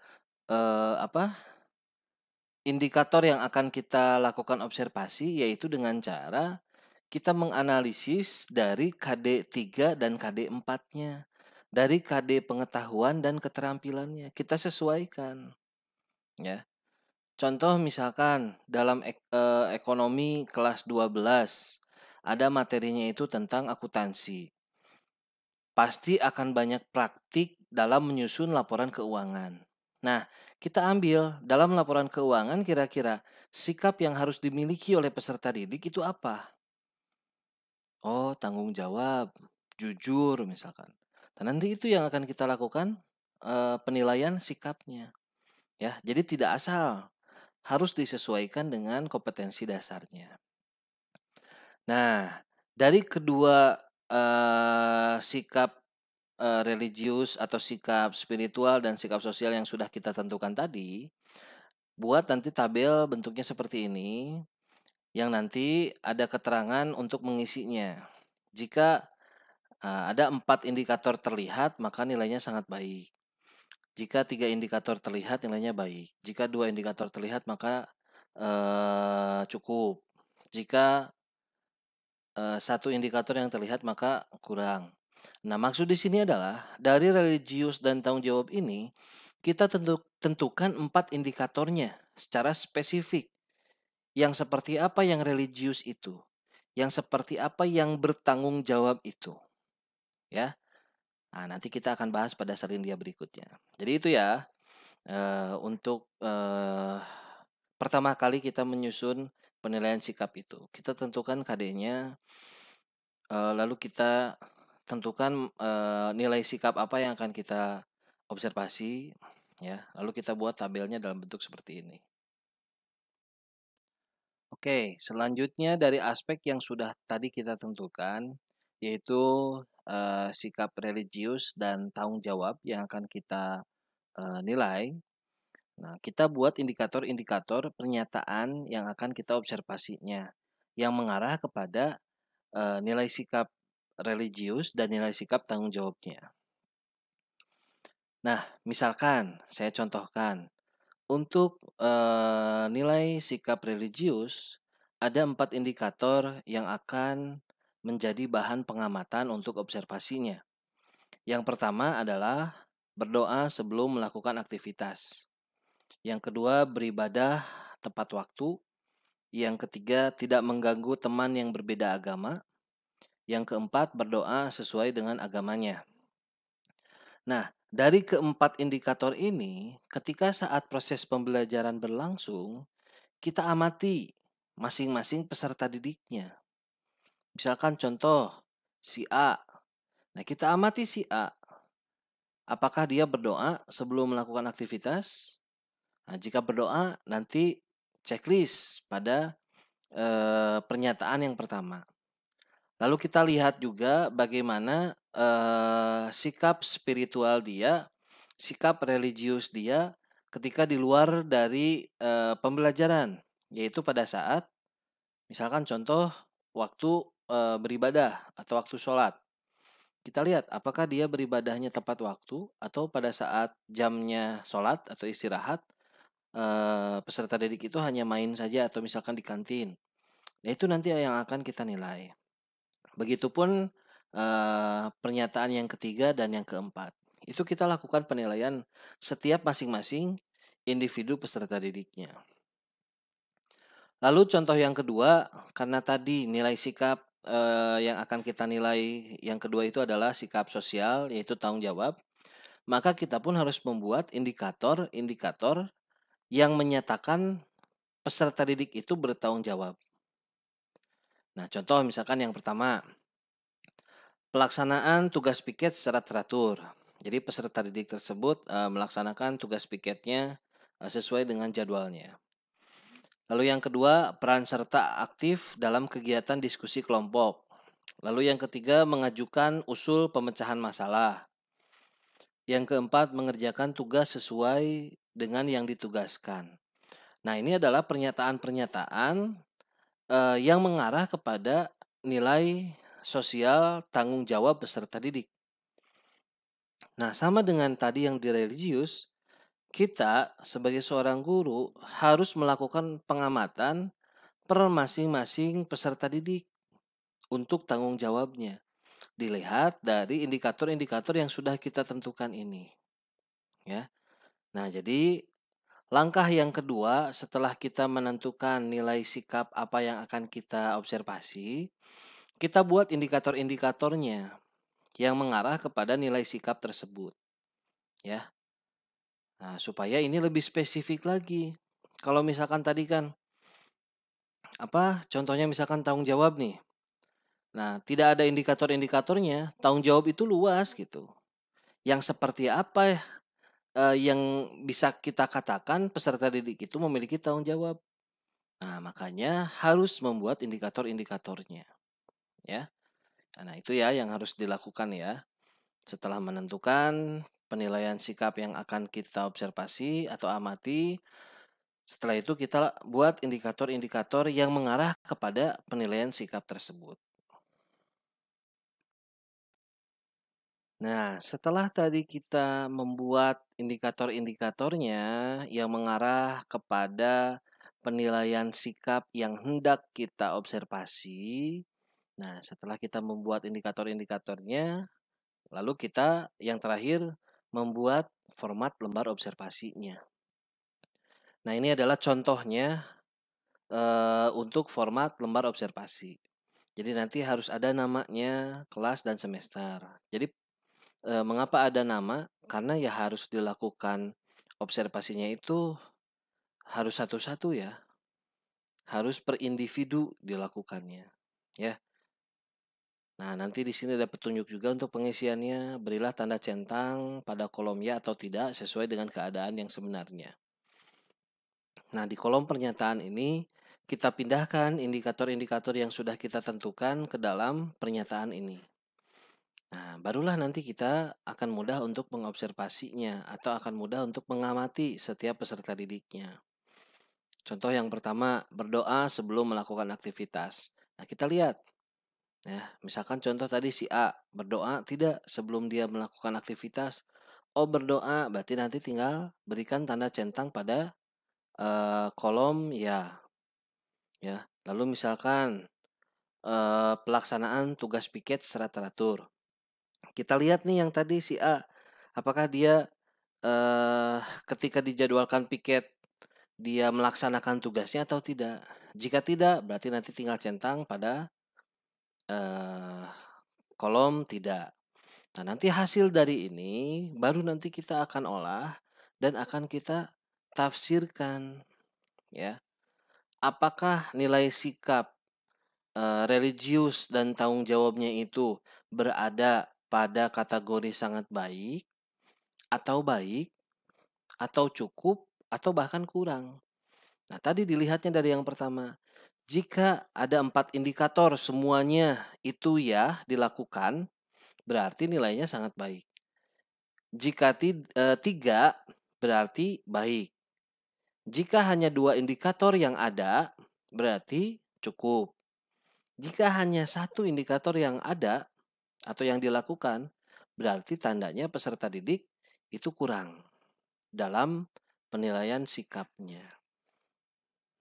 indikator yang akan kita lakukan observasi yaitu dengan cara kita menganalisis dari KD3 dan KD4-nya. Dari KD pengetahuan dan keterampilannya. Kita sesuaikan. Ya. Contoh misalkan dalam ekonomi kelas 12 ada materinya itu tentang akuntansi. Pasti akan banyak praktik dalam menyusun laporan keuangan. Nah, kita ambil dalam laporan keuangan kira-kira sikap yang harus dimiliki oleh peserta didik itu apa? Oh, tanggung jawab, jujur misalkan. Dan nanti itu yang akan kita lakukan penilaian sikapnya. Ya, jadi tidak asal, harus disesuaikan dengan kompetensi dasarnya. Nah, dari kedua sikap religius atau sikap spiritual dan sikap sosial yang sudah kita tentukan tadi, buat nanti tabel bentuknya seperti ini, yang nanti ada keterangan untuk mengisinya. Jika ada 4 indikator terlihat, maka nilainya sangat baik. Jika 3 indikator terlihat, nilainya baik. Jika 2 indikator terlihat, maka cukup. Jika 1 indikator yang terlihat, maka kurang. Nah, maksud di sini adalah dari religius dan tanggung jawab ini kita tentukan 4 indikatornya secara spesifik. Yang seperti apa yang religius itu? Yang seperti apa yang bertanggung jawab itu? Ya. Nah, nanti kita akan bahas pada salindia berikutnya. Jadi itu ya, untuk pertama kali kita menyusun penilaian sikap itu. Kita tentukan KD-nya, lalu kita tentukan nilai sikap apa yang akan kita observasi, ya. Lalu kita buat tabelnya dalam bentuk seperti ini. Oke, selanjutnya dari aspek yang sudah tadi kita tentukan, yaitu sikap religius dan tanggung jawab yang akan kita nilai. Nah, kita buat indikator-indikator pernyataan yang akan kita observasinya, yang mengarah kepada nilai sikap religius dan nilai sikap tanggung jawabnya. Nah, misalkan saya contohkan, untuk nilai sikap religius ada 4 indikator yang akan menjadi bahan pengamatan untuk observasinya. Yang pertama adalah berdoa sebelum melakukan aktivitas. Yang kedua, beribadah tepat waktu. Yang ketiga, tidak mengganggu teman yang berbeda agama. Yang keempat, berdoa sesuai dengan agamanya. Nah, dari keempat indikator ini, ketika saat proses pembelajaran berlangsung, kita amati masing-masing peserta didiknya. Misalkan contoh, si A. Nah, kita amati si A. Apakah dia berdoa sebelum melakukan aktivitas? Nah, jika berdoa, nanti checklist pada pernyataan yang pertama. Lalu kita lihat juga bagaimana sikap spiritual dia, sikap religius dia ketika di luar dari pembelajaran, yaitu pada saat misalkan contoh waktu beribadah atau waktu sholat. Kita lihat apakah dia beribadahnya tepat waktu atau pada saat jamnya sholat atau istirahat, peserta didik itu hanya main saja atau misalkan di kantin. Nah, itu nanti yang akan kita nilai. Begitupun pernyataan yang ketiga dan yang keempat. Itu kita lakukan penilaian setiap masing-masing individu peserta didiknya. Lalu contoh yang kedua, karena tadi nilai sikap yang akan kita nilai yang kedua itu adalah sikap sosial, yaitu tanggung jawab. Maka kita pun harus membuat indikator-indikator yang menyatakan peserta didik itu bertanggung jawab. Nah, contoh misalkan yang pertama, pelaksanaan tugas piket secara teratur. Jadi peserta didik tersebut melaksanakan tugas piketnya sesuai dengan jadwalnya. Lalu yang kedua, peran serta aktif dalam kegiatan diskusi kelompok. Lalu yang ketiga, mengajukan usul pemecahan masalah. Yang keempat, mengerjakan tugas sesuai dengan yang ditugaskan. Nah, ini adalah pernyataan-pernyataan yang mengarah kepada nilai sosial tanggung jawab peserta didik. Nah, sama dengan tadi yang di religius, kita sebagai seorang guru harus melakukan pengamatan per masing-masing peserta didik untuk tanggung jawabnya. Dilihat dari indikator-indikator yang sudah kita tentukan ini. Ya. Nah, jadi langkah yang kedua setelah kita menentukan nilai sikap apa yang akan kita observasi, kita buat indikator-indikatornya yang mengarah kepada nilai sikap tersebut. Ya. Nah, supaya ini lebih spesifik lagi. Kalau misalkan tadi kan contohnya misalkan tanggung jawab nih. Nah, tidak ada indikator-indikatornya, tanggung jawab itu luas gitu. Yang seperti apa yang bisa kita katakan peserta didik itu memiliki tanggung jawab. Nah, makanya harus membuat indikator-indikatornya, ya. Nah, itu ya yang harus dilakukan ya. Setelah menentukan penilaian sikap yang akan kita observasi atau amati, setelah itu kita buat indikator-indikator yang mengarah kepada penilaian sikap tersebut. Nah, setelah tadi kita membuat indikator-indikatornya yang mengarah kepada penilaian sikap yang hendak kita observasi. Nah, setelah kita membuat indikator-indikatornya, lalu kita yang terakhir membuat format lembar observasinya. Nah, ini adalah contohnya untuk format lembar observasi. Jadi nanti harus ada namanya, kelas, dan semester. Jadi mengapa ada nama? Karena ya harus dilakukan observasinya itu harus satu-satu ya. Harus per individu dilakukannya, ya. Nah, nanti di sini ada petunjuk juga untuk pengisiannya. Berilah tanda centang pada kolom ya atau tidak sesuai dengan keadaan yang sebenarnya. Nah, di kolom pernyataan ini kita pindahkan indikator-indikator yang sudah kita tentukan ke dalam pernyataan ini. Nah, barulah nanti kita akan mudah untuk mengobservasinya atau akan mudah untuk mengamati setiap peserta didiknya. Contoh yang pertama, berdoa sebelum melakukan aktivitas. Nah, kita lihat. Ya, misalkan contoh tadi si A berdoa tidak sebelum dia melakukan aktivitas. Oh, berdoa berarti nanti tinggal berikan tanda centang pada kolom ya. Ya. Lalu misalkan pelaksanaan tugas piket secara teratur. Kita lihat nih yang tadi si A, apakah dia ketika dijadwalkan piket dia melaksanakan tugasnya atau tidak. Jika tidak, berarti nanti tinggal centang pada kolom tidak. Nah, nanti hasil dari ini baru nanti kita akan olah dan akan kita tafsirkan, ya. Apakah nilai sikap religius dan tanggung jawabnya itu berada pada kategori sangat baik atau cukup atau bahkan kurang. Nah, tadi dilihatnya dari yang pertama. Jika ada 4 indikator semuanya itu ya dilakukan, berarti nilainya sangat baik. Jika 3 berarti baik. Jika hanya 2 indikator yang ada, berarti cukup. Jika hanya 1 indikator yang ada atau yang dilakukan, berarti tandanya peserta didik itu kurang dalam penilaian sikapnya.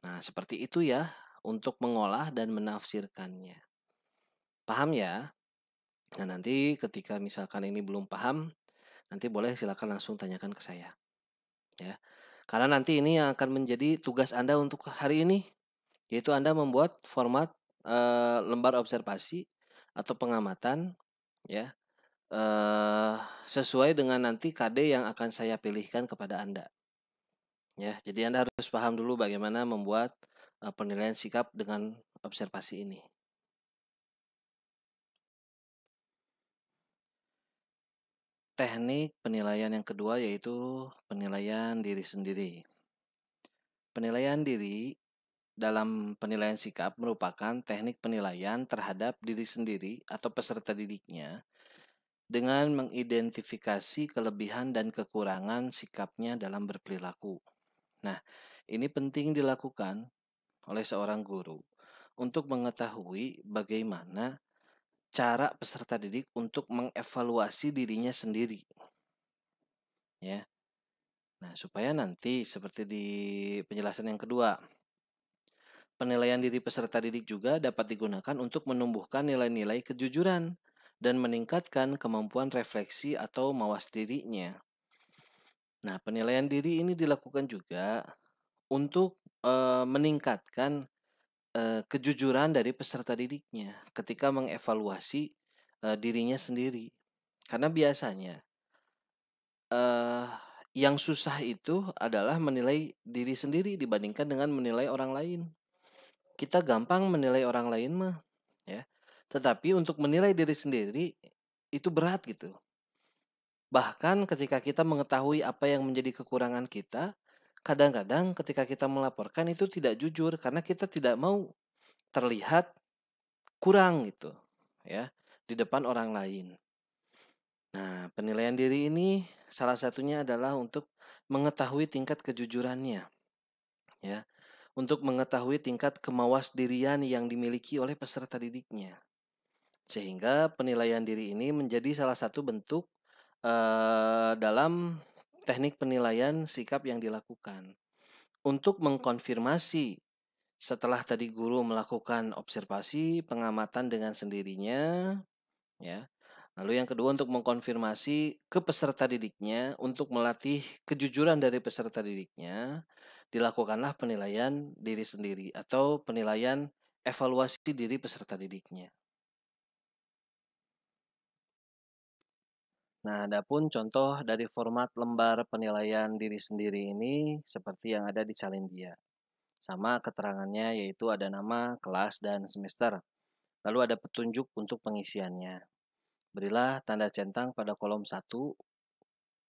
Nah, seperti itu ya untuk mengolah dan menafsirkannya. Paham ya? Nah, nanti ketika misalkan ini belum paham, nanti boleh silakan langsung tanyakan ke saya. Ya. Karena nanti ini yang akan menjadi tugas Anda untuk hari ini, yaitu Anda membuat format lembar observasi atau pengamatan, ya, sesuai dengan nanti KD yang akan saya pilihkan kepada Anda. Ya, jadi Anda harus paham dulu bagaimana membuat penilaian sikap dengan observasi ini. Teknik penilaian yang kedua yaitu penilaian diri sendiri. Penilaian diri dalam penilaian sikap merupakan teknik penilaian terhadap diri sendiri atau peserta didiknya dengan mengidentifikasi kelebihan dan kekurangan sikapnya dalam berperilaku. Nah, ini penting dilakukan oleh seorang guru untuk mengetahui bagaimana cara peserta didik untuk mengevaluasi dirinya sendiri. Ya. Nah, supaya nanti seperti di penjelasan yang kedua, penilaian diri peserta didik juga dapat digunakan untuk menumbuhkan nilai-nilai kejujuran dan meningkatkan kemampuan refleksi atau mawas dirinya. Nah, penilaian diri ini dilakukan juga untuk meningkatkan kejujuran dari peserta didiknya ketika mengevaluasi dirinya sendiri. Karena biasanya yang susah itu adalah menilai diri sendiri dibandingkan dengan menilai orang lain. Kita gampang menilai orang lain mah, ya. Tetapi untuk menilai diri sendiri itu berat gitu. Bahkan ketika kita mengetahui apa yang menjadi kekurangan kita, kadang-kadang ketika kita melaporkan itu tidak jujur karena kita tidak mau terlihat kurang gitu, ya. di depan orang lain. Nah, penilaian diri ini salah satunya adalah untuk mengetahui tingkat kejujurannya, ya, untuk mengetahui tingkat kemawasdirian yang dimiliki oleh peserta didiknya. Sehingga penilaian diri ini menjadi salah satu bentuk dalam teknik penilaian sikap yang dilakukan. Untuk mengkonfirmasi setelah tadi guru melakukan observasi, pengamatan dengan sendirinya, ya. Lalu yang kedua untuk mengkonfirmasi ke peserta didiknya untuk melatih kejujuran dari peserta didiknya, dilakukanlah penilaian diri sendiri atau penilaian evaluasi diri peserta didiknya. Nah, adapun contoh dari format lembar penilaian diri sendiri ini seperti yang ada di Calendia. Sama keterangannya yaitu ada nama, kelas, dan semester. Lalu ada petunjuk untuk pengisiannya. Berilah tanda centang pada kolom 1,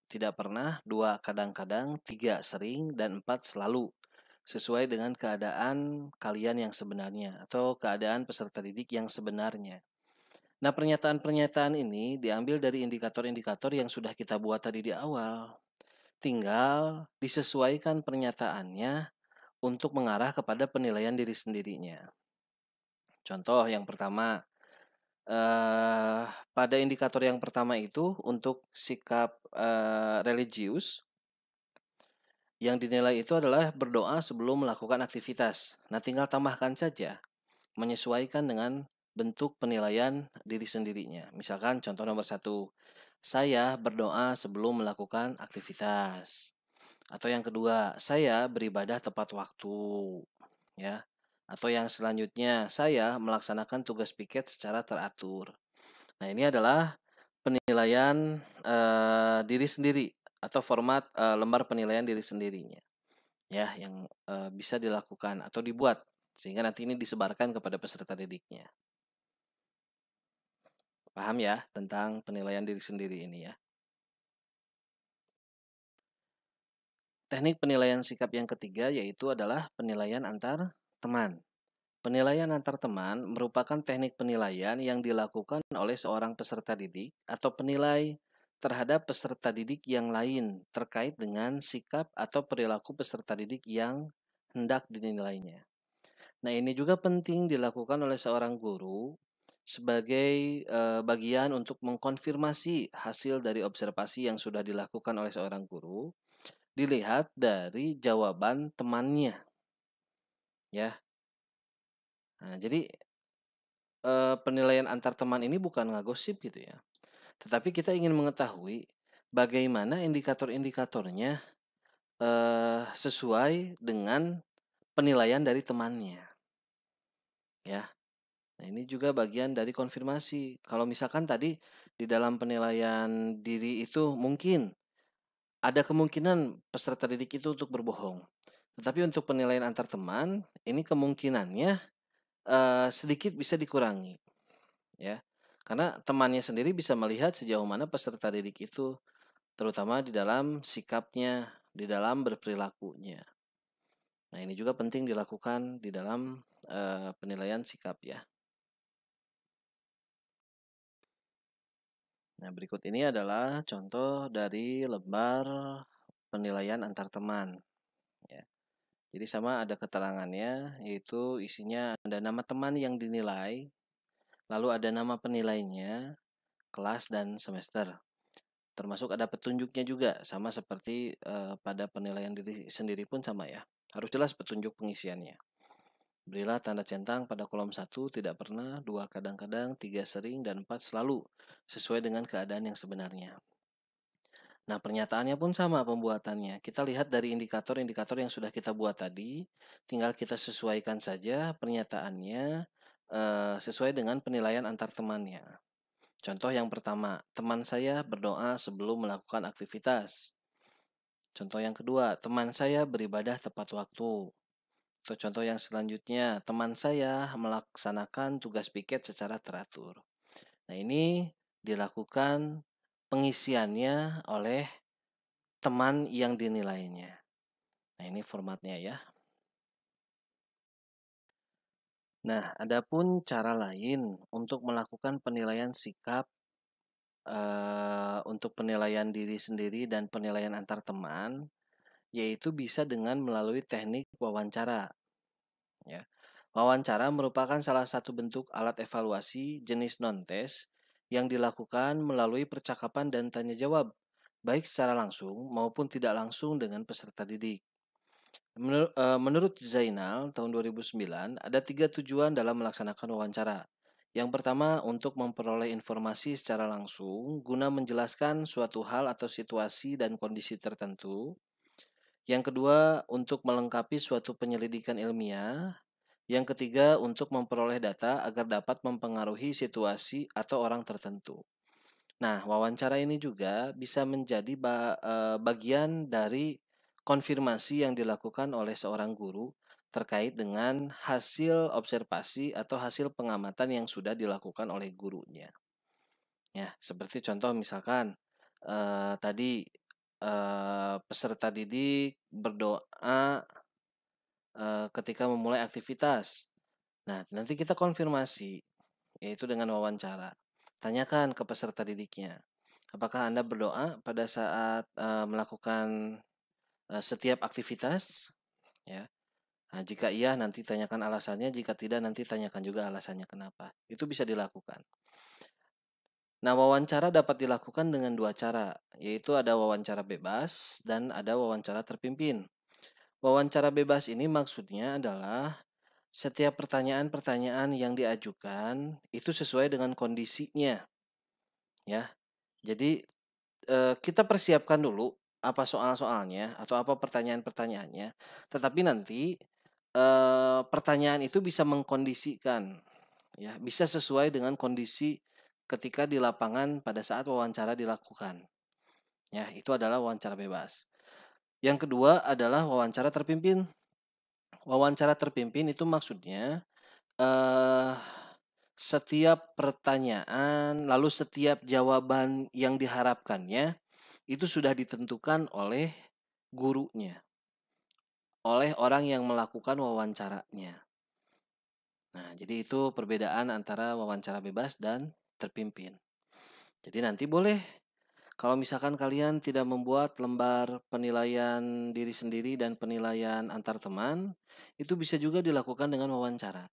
tidak pernah, 2 kadang-kadang, 3 sering, dan 4 selalu. Sesuai dengan keadaan kalian yang sebenarnya atau keadaan peserta didik yang sebenarnya. Nah, pernyataan-pernyataan ini diambil dari indikator-indikator yang sudah kita buat tadi di awal. Tinggal disesuaikan pernyataannya untuk mengarah kepada penilaian diri sendirinya. Contoh yang pertama, pada indikator yang pertama itu untuk sikap religius, yang dinilai itu adalah berdoa sebelum melakukan aktivitas. Nah, tinggal tambahkan saja, menyesuaikan dengan bentuk penilaian diri sendirinya. Misalkan contoh nomor 1, saya berdoa sebelum melakukan aktivitas. Atau yang kedua, saya beribadah tepat waktu, ya. Atau yang selanjutnya, saya melaksanakan tugas piket secara teratur. Nah, ini adalah penilaian diri sendiri atau format lembar penilaian diri sendirinya, ya, yang bisa dilakukan atau dibuat sehingga nanti ini disebarkan kepada peserta didiknya. Paham ya tentang penilaian diri sendiri ini ya? Teknik penilaian sikap yang ketiga yaitu adalah penilaian antar teman. Penilaian antar teman merupakan teknik penilaian yang dilakukan oleh seorang peserta didik atau penilai terhadap peserta didik yang lain terkait dengan sikap atau perilaku peserta didik yang hendak dinilainya. Nah, ini juga penting dilakukan oleh seorang guru sebagai bagian untuk mengkonfirmasi hasil dari observasi yang sudah dilakukan oleh seorang guru dilihat dari jawaban temannya, ya. Nah, jadi penilaian antar teman ini bukan ngagosip gitu ya, tetapi kita ingin mengetahui bagaimana indikator-indikatornya sesuai dengan penilaian dari temannya, ya. Nah, ini juga bagian dari konfirmasi. Kalau misalkan tadi di dalam penilaian diri itu mungkin ada kemungkinan peserta didik itu untuk berbohong. Tetapi untuk penilaian antar teman, ini kemungkinannya sedikit bisa dikurangi, ya. Karena temannya sendiri bisa melihat sejauh mana peserta didik itu, terutama di dalam sikapnya, di dalam berperilakunya. Nah, ini juga penting dilakukan di dalam penilaian sikap ya. Nah, berikut ini adalah contoh dari lembar penilaian antar teman, ya. Jadi sama ada keterangannya, yaitu isinya ada nama teman yang dinilai, lalu ada nama penilainya, kelas dan semester. Termasuk ada petunjuknya juga, sama seperti pada penilaian diri sendiri pun sama ya. Harus jelas petunjuk pengisiannya. Berilah tanda centang pada kolom 1, tidak pernah, 2 kadang-kadang, 3 sering, dan 4 selalu, sesuai dengan keadaan yang sebenarnya. Nah, pernyataannya pun sama pembuatannya. Kita lihat dari indikator-indikator yang sudah kita buat tadi, tinggal kita sesuaikan saja pernyataannya sesuai dengan penilaian antar temannya. Contoh yang pertama, teman saya berdoa sebelum melakukan aktivitas. Contoh yang kedua, teman saya beribadah tepat waktu. Atau contoh yang selanjutnya, teman saya melaksanakan tugas piket secara teratur. Nah, ini dilakukan pengisiannya oleh teman yang dinilainya. Nah, ini formatnya ya. Nah, adapun cara lain untuk melakukan penilaian sikap, untuk penilaian diri sendiri dan penilaian antar teman, yaitu bisa dengan melalui teknik wawancara, ya. Wawancara merupakan salah satu bentuk alat evaluasi jenis non-tes yang dilakukan melalui percakapan dan tanya jawab, baik secara langsung maupun tidak langsung dengan peserta didik. Menurut Zainal tahun 2009, ada 3 tujuan dalam melaksanakan wawancara. Yang pertama, untuk memperoleh informasi secara langsung guna menjelaskan suatu hal atau situasi dan kondisi tertentu. Yang kedua, untuk melengkapi suatu penyelidikan ilmiah. Yang ketiga, untuk memperoleh data agar dapat mempengaruhi situasi atau orang tertentu. Nah, wawancara ini juga bisa menjadi bagian dari konfirmasi yang dilakukan oleh seorang guru terkait dengan hasil observasi atau hasil pengamatan yang sudah dilakukan oleh gurunya. Ya, seperti contoh misalkan tadi peserta didik berdoa ketika memulai aktivitas. Nah, nanti kita konfirmasi, yaitu dengan wawancara. Tanyakan ke peserta didiknya, apakah Anda berdoa pada saat melakukan setiap aktivitas? Ya. Nah, jika iya, nanti tanyakan alasannya. Jika tidak, nanti tanyakan juga alasannya kenapa. Itu bisa dilakukan. Nah, wawancara dapat dilakukan dengan 2 cara, yaitu ada wawancara bebas dan ada wawancara terpimpin. Wawancara bebas ini maksudnya adalah setiap pertanyaan-pertanyaan yang diajukan itu sesuai dengan kondisinya, ya. Jadi kita persiapkan dulu apa soal-soalnya atau apa pertanyaan-pertanyaannya, tetapi nanti pertanyaan itu bisa mengkondisikan, ya, bisa sesuai dengan kondisi ketika di lapangan pada saat wawancara dilakukan. Ya, itu adalah wawancara bebas. Yang kedua adalah wawancara terpimpin. Wawancara terpimpin itu maksudnya eh setiap pertanyaan, lalu setiap jawaban yang diharapkannya itu sudah ditentukan oleh gurunya, oleh orang yang melakukan wawancaranya. Nah, jadi itu perbedaan antara wawancara bebas dan terpimpin. Jadi nanti boleh kalau misalkan kalian tidak membuat lembar penilaian diri sendiri dan penilaian antar teman, itu bisa juga dilakukan dengan wawancara,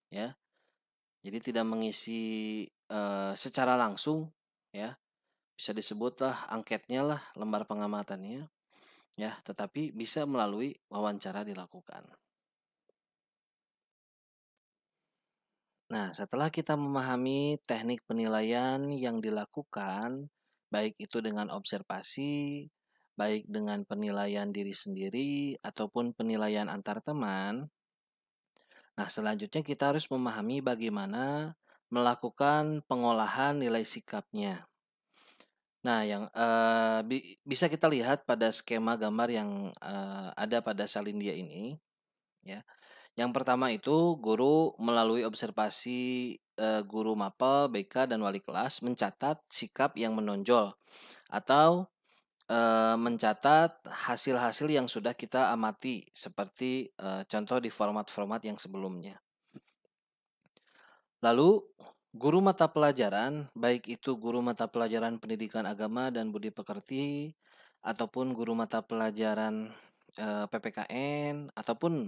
ya. Jadi tidak mengisi secara langsung, ya. Bisa disebutlah angketnya lah, lembar pengamatannya, ya, tetapi bisa melalui wawancara dilakukan. Nah, setelah kita memahami teknik penilaian yang dilakukan, baik itu dengan observasi, baik dengan penilaian diri sendiri, ataupun penilaian antar teman, nah selanjutnya kita harus memahami bagaimana melakukan pengolahan nilai sikapnya. Nah, yang bisa kita lihat pada skema gambar yang ada pada salindia ini, ya. Yang pertama itu guru melalui observasi guru mapel, BK, dan wali kelas mencatat sikap yang menonjol atau mencatat hasil-hasil yang sudah kita amati seperti contoh di format-format yang sebelumnya. Lalu guru mata pelajaran, baik itu guru mata pelajaran pendidikan agama dan budi pekerti ataupun guru mata pelajaran PPKN ataupun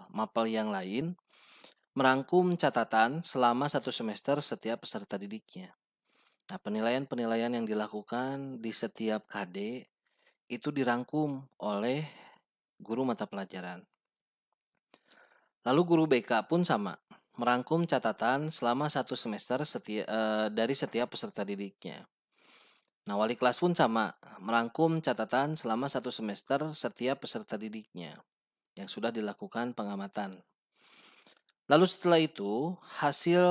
mapel yang lain, merangkum catatan selama 1 semester setiap peserta didiknya. Nah, penilaian-penilaian yang dilakukan di setiap KD itu dirangkum oleh guru mata pelajaran. Lalu guru BK pun sama, merangkum catatan selama 1 semester dari setiap peserta didiknya. Nah, wali kelas pun sama, merangkum catatan selama 1 semester setiap peserta didiknya yang sudah dilakukan pengamatan. Lalu setelah itu, hasil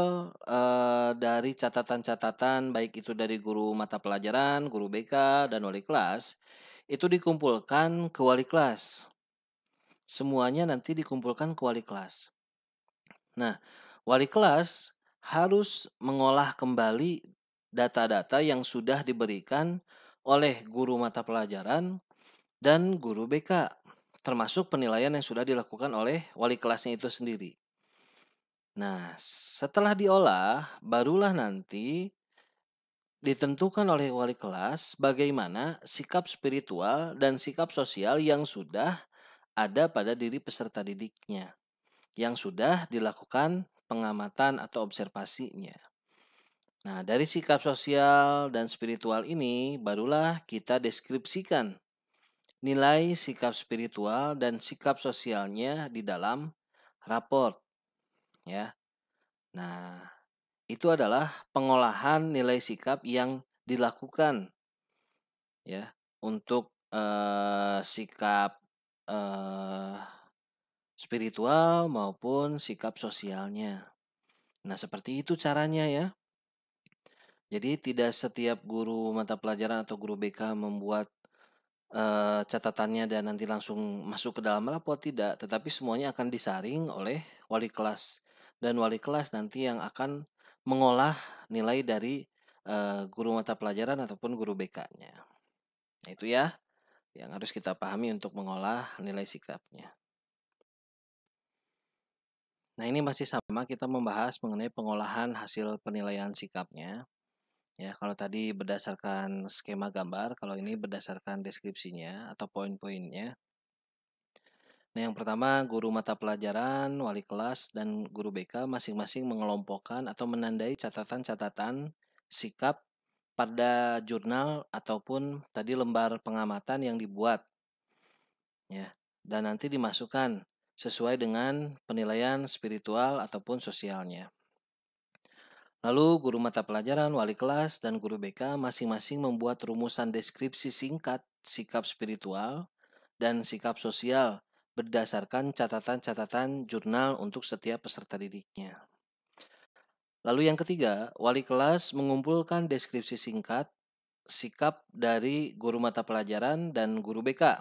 dari catatan-catatan baik itu dari guru mata pelajaran, guru BK, dan wali kelas, itu dikumpulkan ke wali kelas. Semuanya nanti dikumpulkan ke wali kelas. Nah, wali kelas harus mengolah kembali data-data yang sudah diberikan oleh guru mata pelajaran dan guru BK, termasuk penilaian yang sudah dilakukan oleh wali kelasnya itu sendiri. Nah, setelah diolah, barulah nanti ditentukan oleh wali kelas bagaimana sikap spiritual dan sikap sosial yang sudah ada pada diri peserta didiknya, yang sudah dilakukan pengamatan atau observasinya. Nah, dari sikap sosial dan spiritual ini barulah kita deskripsikan nilai sikap spiritual dan sikap sosialnya di dalam raport, ya. Nah, itu adalah pengolahan nilai sikap yang dilakukan, ya, untuk sikap eh, spiritual maupun sikap sosialnya. Nah, seperti itu caranya ya. Jadi tidak setiap guru mata pelajaran atau guru BK membuat catatannya dan nanti langsung masuk ke dalam rapot, tidak, tetapi semuanya akan disaring oleh wali kelas, dan wali kelas nanti yang akan mengolah nilai dari guru mata pelajaran ataupun guru BK-nya. Nah, itu ya yang harus kita pahami untuk mengolah nilai sikapnya. Nah, ini masih sama, kita membahas mengenai pengolahan hasil penilaian sikapnya. Ya, kalau tadi berdasarkan skema gambar, kalau ini berdasarkan deskripsinya atau poin-poinnya. Nah, yang pertama, guru mata pelajaran, wali kelas, dan guru BK masing-masing mengelompokkan atau menandai catatan-catatan sikap pada jurnal ataupun tadi lembar pengamatan yang dibuat, ya, dan nanti dimasukkan sesuai dengan penilaian spiritual ataupun sosialnya. Lalu guru mata pelajaran, wali kelas, dan guru BK masing-masing membuat rumusan deskripsi singkat sikap spiritual dan sikap sosial berdasarkan catatan-catatan jurnal untuk setiap peserta didiknya. Lalu yang ketiga, wali kelas mengumpulkan deskripsi singkat sikap dari guru mata pelajaran dan guru BK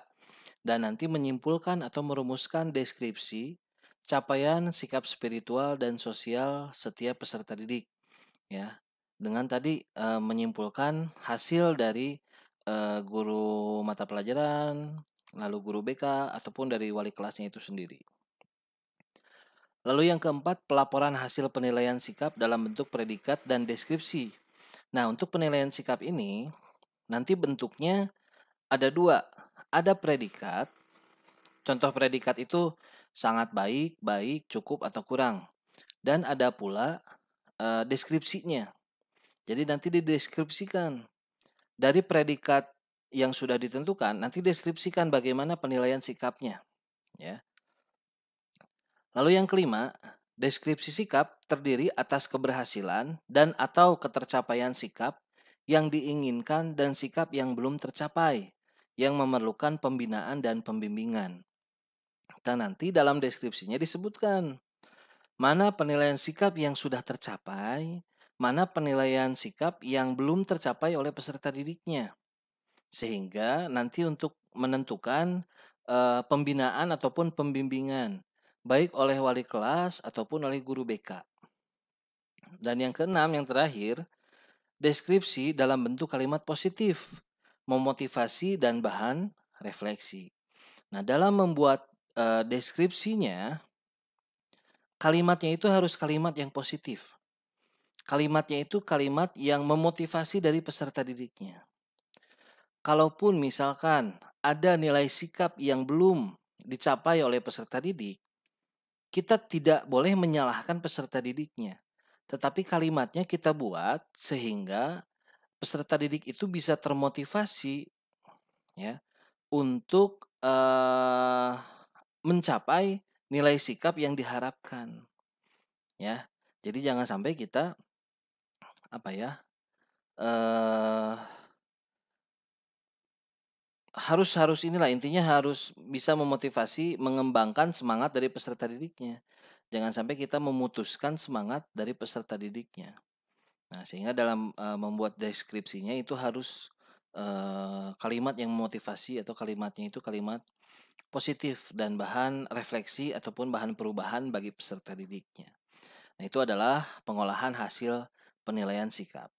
dan nanti menyimpulkan atau merumuskan deskripsi capaian sikap spiritual dan sosial setiap peserta didik, ya. Dengan tadi menyimpulkan hasil dari guru mata pelajaran, lalu guru BK ataupun dari wali kelasnya itu sendiri. Lalu yang keempat, pelaporan hasil penilaian sikap dalam bentuk predikat dan deskripsi. Nah, untuk penilaian sikap ini nanti bentuknya ada dua. Ada predikat. Contoh predikat itu sangat baik, baik, cukup atau kurang. Dan ada pula deskripsinya. Jadi nanti dideskripsikan dari predikat yang sudah ditentukan, nanti deskripsikan bagaimana penilaian sikapnya, ya. Lalu yang kelima, deskripsi sikap terdiri atas keberhasilan dan atau ketercapaian sikap yang diinginkan dan sikap yang belum tercapai, yang memerlukan pembinaan dan pembimbingan. Dan nanti dalam deskripsinya disebutkan mana penilaian sikap yang sudah tercapai, mana penilaian sikap yang belum tercapai oleh peserta didiknya. Sehingga nanti untuk menentukan pembinaan ataupun pembimbingan baik oleh wali kelas ataupun oleh guru BK. Dan yang keenam, yang terakhir, deskripsi dalam bentuk kalimat positif, memotivasi dan bahan refleksi. Nah, dalam membuat deskripsinya, kalimatnya itu harus kalimat yang positif. Kalimatnya itu kalimat yang memotivasi dari peserta didiknya. Kalaupun misalkan ada nilai sikap yang belum dicapai oleh peserta didik, kita tidak boleh menyalahkan peserta didiknya. Tetapi kalimatnya kita buat sehingga peserta didik itu bisa termotivasi, ya, untuk mencapai nilai sikap yang diharapkan, ya. Jadi jangan sampai kita eh, harus inilah intinya, harus bisa memotivasi, mengembangkan semangat dari peserta didiknya. Jangan sampai kita memutuskan semangat dari peserta didiknya. Nah, sehingga dalam membuat deskripsinya itu harus kalimat yang memotivasi atau kalimatnya itu kalimat positif dan bahan refleksi ataupun bahan perubahan bagi peserta didiknya. Nah, itu adalah pengolahan hasil penilaian sikap.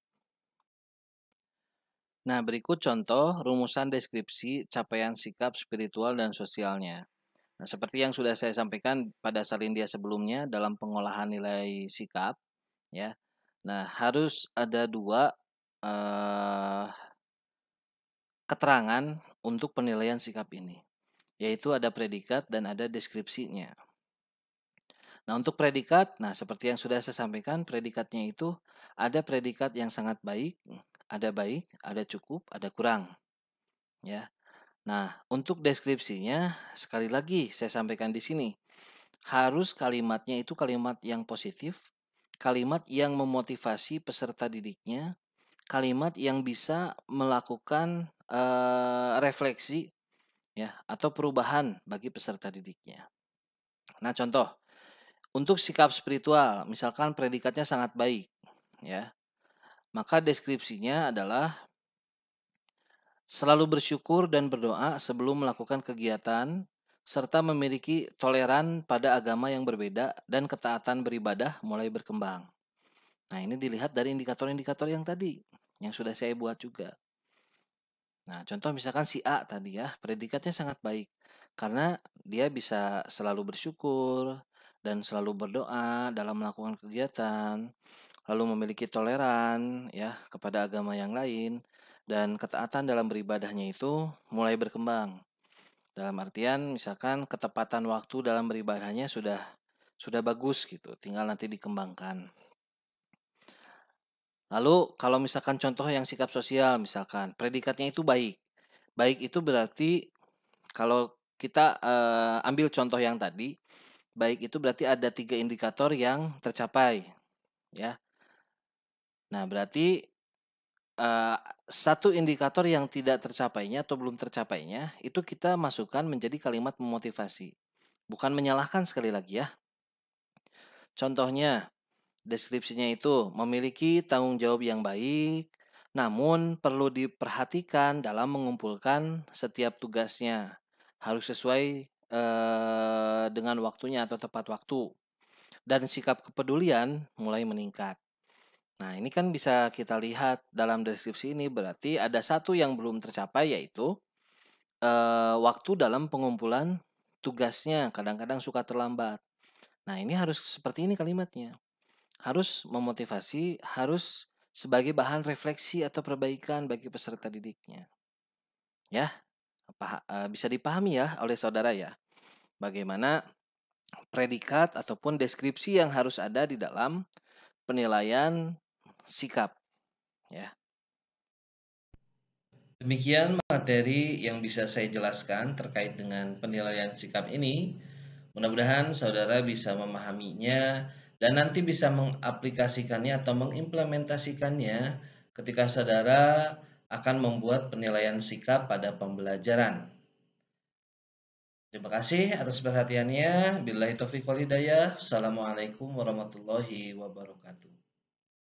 Nah, berikut contoh rumusan deskripsi capaian sikap spiritual dan sosialnya. Nah, seperti yang sudah saya sampaikan pada salindia sebelumnya dalam pengolahan nilai sikap, ya. Nah, harus ada 2 eh, keterangan untuk penilaian sikap ini, yaitu ada predikat dan ada deskripsinya. Nah, untuk predikat, nah seperti yang sudah saya sampaikan, predikatnya itu ada predikat yang sangat baik, ada cukup, ada kurang, ya. Nah, untuk deskripsinya sekali lagi saya sampaikan di sini, harus kalimatnya itu kalimat yang positif, kalimat yang memotivasi peserta didiknya, kalimat yang bisa melakukan refleksi, ya, atau perubahan bagi peserta didiknya. Nah, contoh untuk sikap spiritual, misalkan predikatnya sangat baik, ya, maka deskripsinya adalah selalu bersyukur dan berdoa sebelum melakukan kegiatan, serta memiliki toleran pada agama yang berbeda dan ketaatan beribadah mulai berkembang. Nah, ini dilihat dari indikator-indikator yang tadi, yang sudah saya buat juga. Nah, contoh misalkan si A tadi ya, predikatnya sangat baik karena dia bisa selalu bersyukur dan selalu berdoa dalam melakukan kegiatan, lalu memiliki toleran ya kepada agama yang lain dan ketaatan dalam beribadahnya itu mulai berkembang. Dalam artian misalkan ketepatan waktu dalam beribadahnya sudah bagus gitu, tinggal nanti dikembangkan. Lalu kalau misalkan contoh yang sikap sosial misalkan predikatnya itu baik. Baik itu berarti kalau kita ambil contoh yang tadi, baik itu berarti ada 3 indikator yang tercapai ya. Nah, berarti eh, satu indikator yang tidak tercapainya atau belum tercapainya itu kita masukkan menjadi kalimat memotivasi. Bukan menyalahkan sekali lagi ya. Contohnya, deskripsinya itu memiliki tanggung jawab yang baik, namun perlu diperhatikan dalam mengumpulkan setiap tugasnya. Harus sesuai dengan waktunya atau tepat waktu. Dan sikap kepedulian mulai meningkat. Nah, ini kan bisa kita lihat dalam deskripsi ini berarti ada satu yang belum tercapai yaitu waktu dalam pengumpulan tugasnya kadang-kadang suka terlambat. Nah, ini harus seperti ini kalimatnya. Harus memotivasi, harus sebagai bahan refleksi atau perbaikan bagi peserta didiknya. Ya, bisa dipahami ya oleh saudara ya. Bagaimana predikat ataupun deskripsi yang harus ada di dalam penilaian sikap, ya. Demikian materi yang bisa saya jelaskan terkait dengan penilaian sikap ini. Mudah-mudahan saudara bisa memahaminya dan nanti bisa mengaplikasikannya atau mengimplementasikannya ketika saudara akan membuat penilaian sikap pada pembelajaran. Terima kasih atas perhatiannya. Billahi taufiq wal hidayah. Assalamualaikum warahmatullahi wabarakatuh.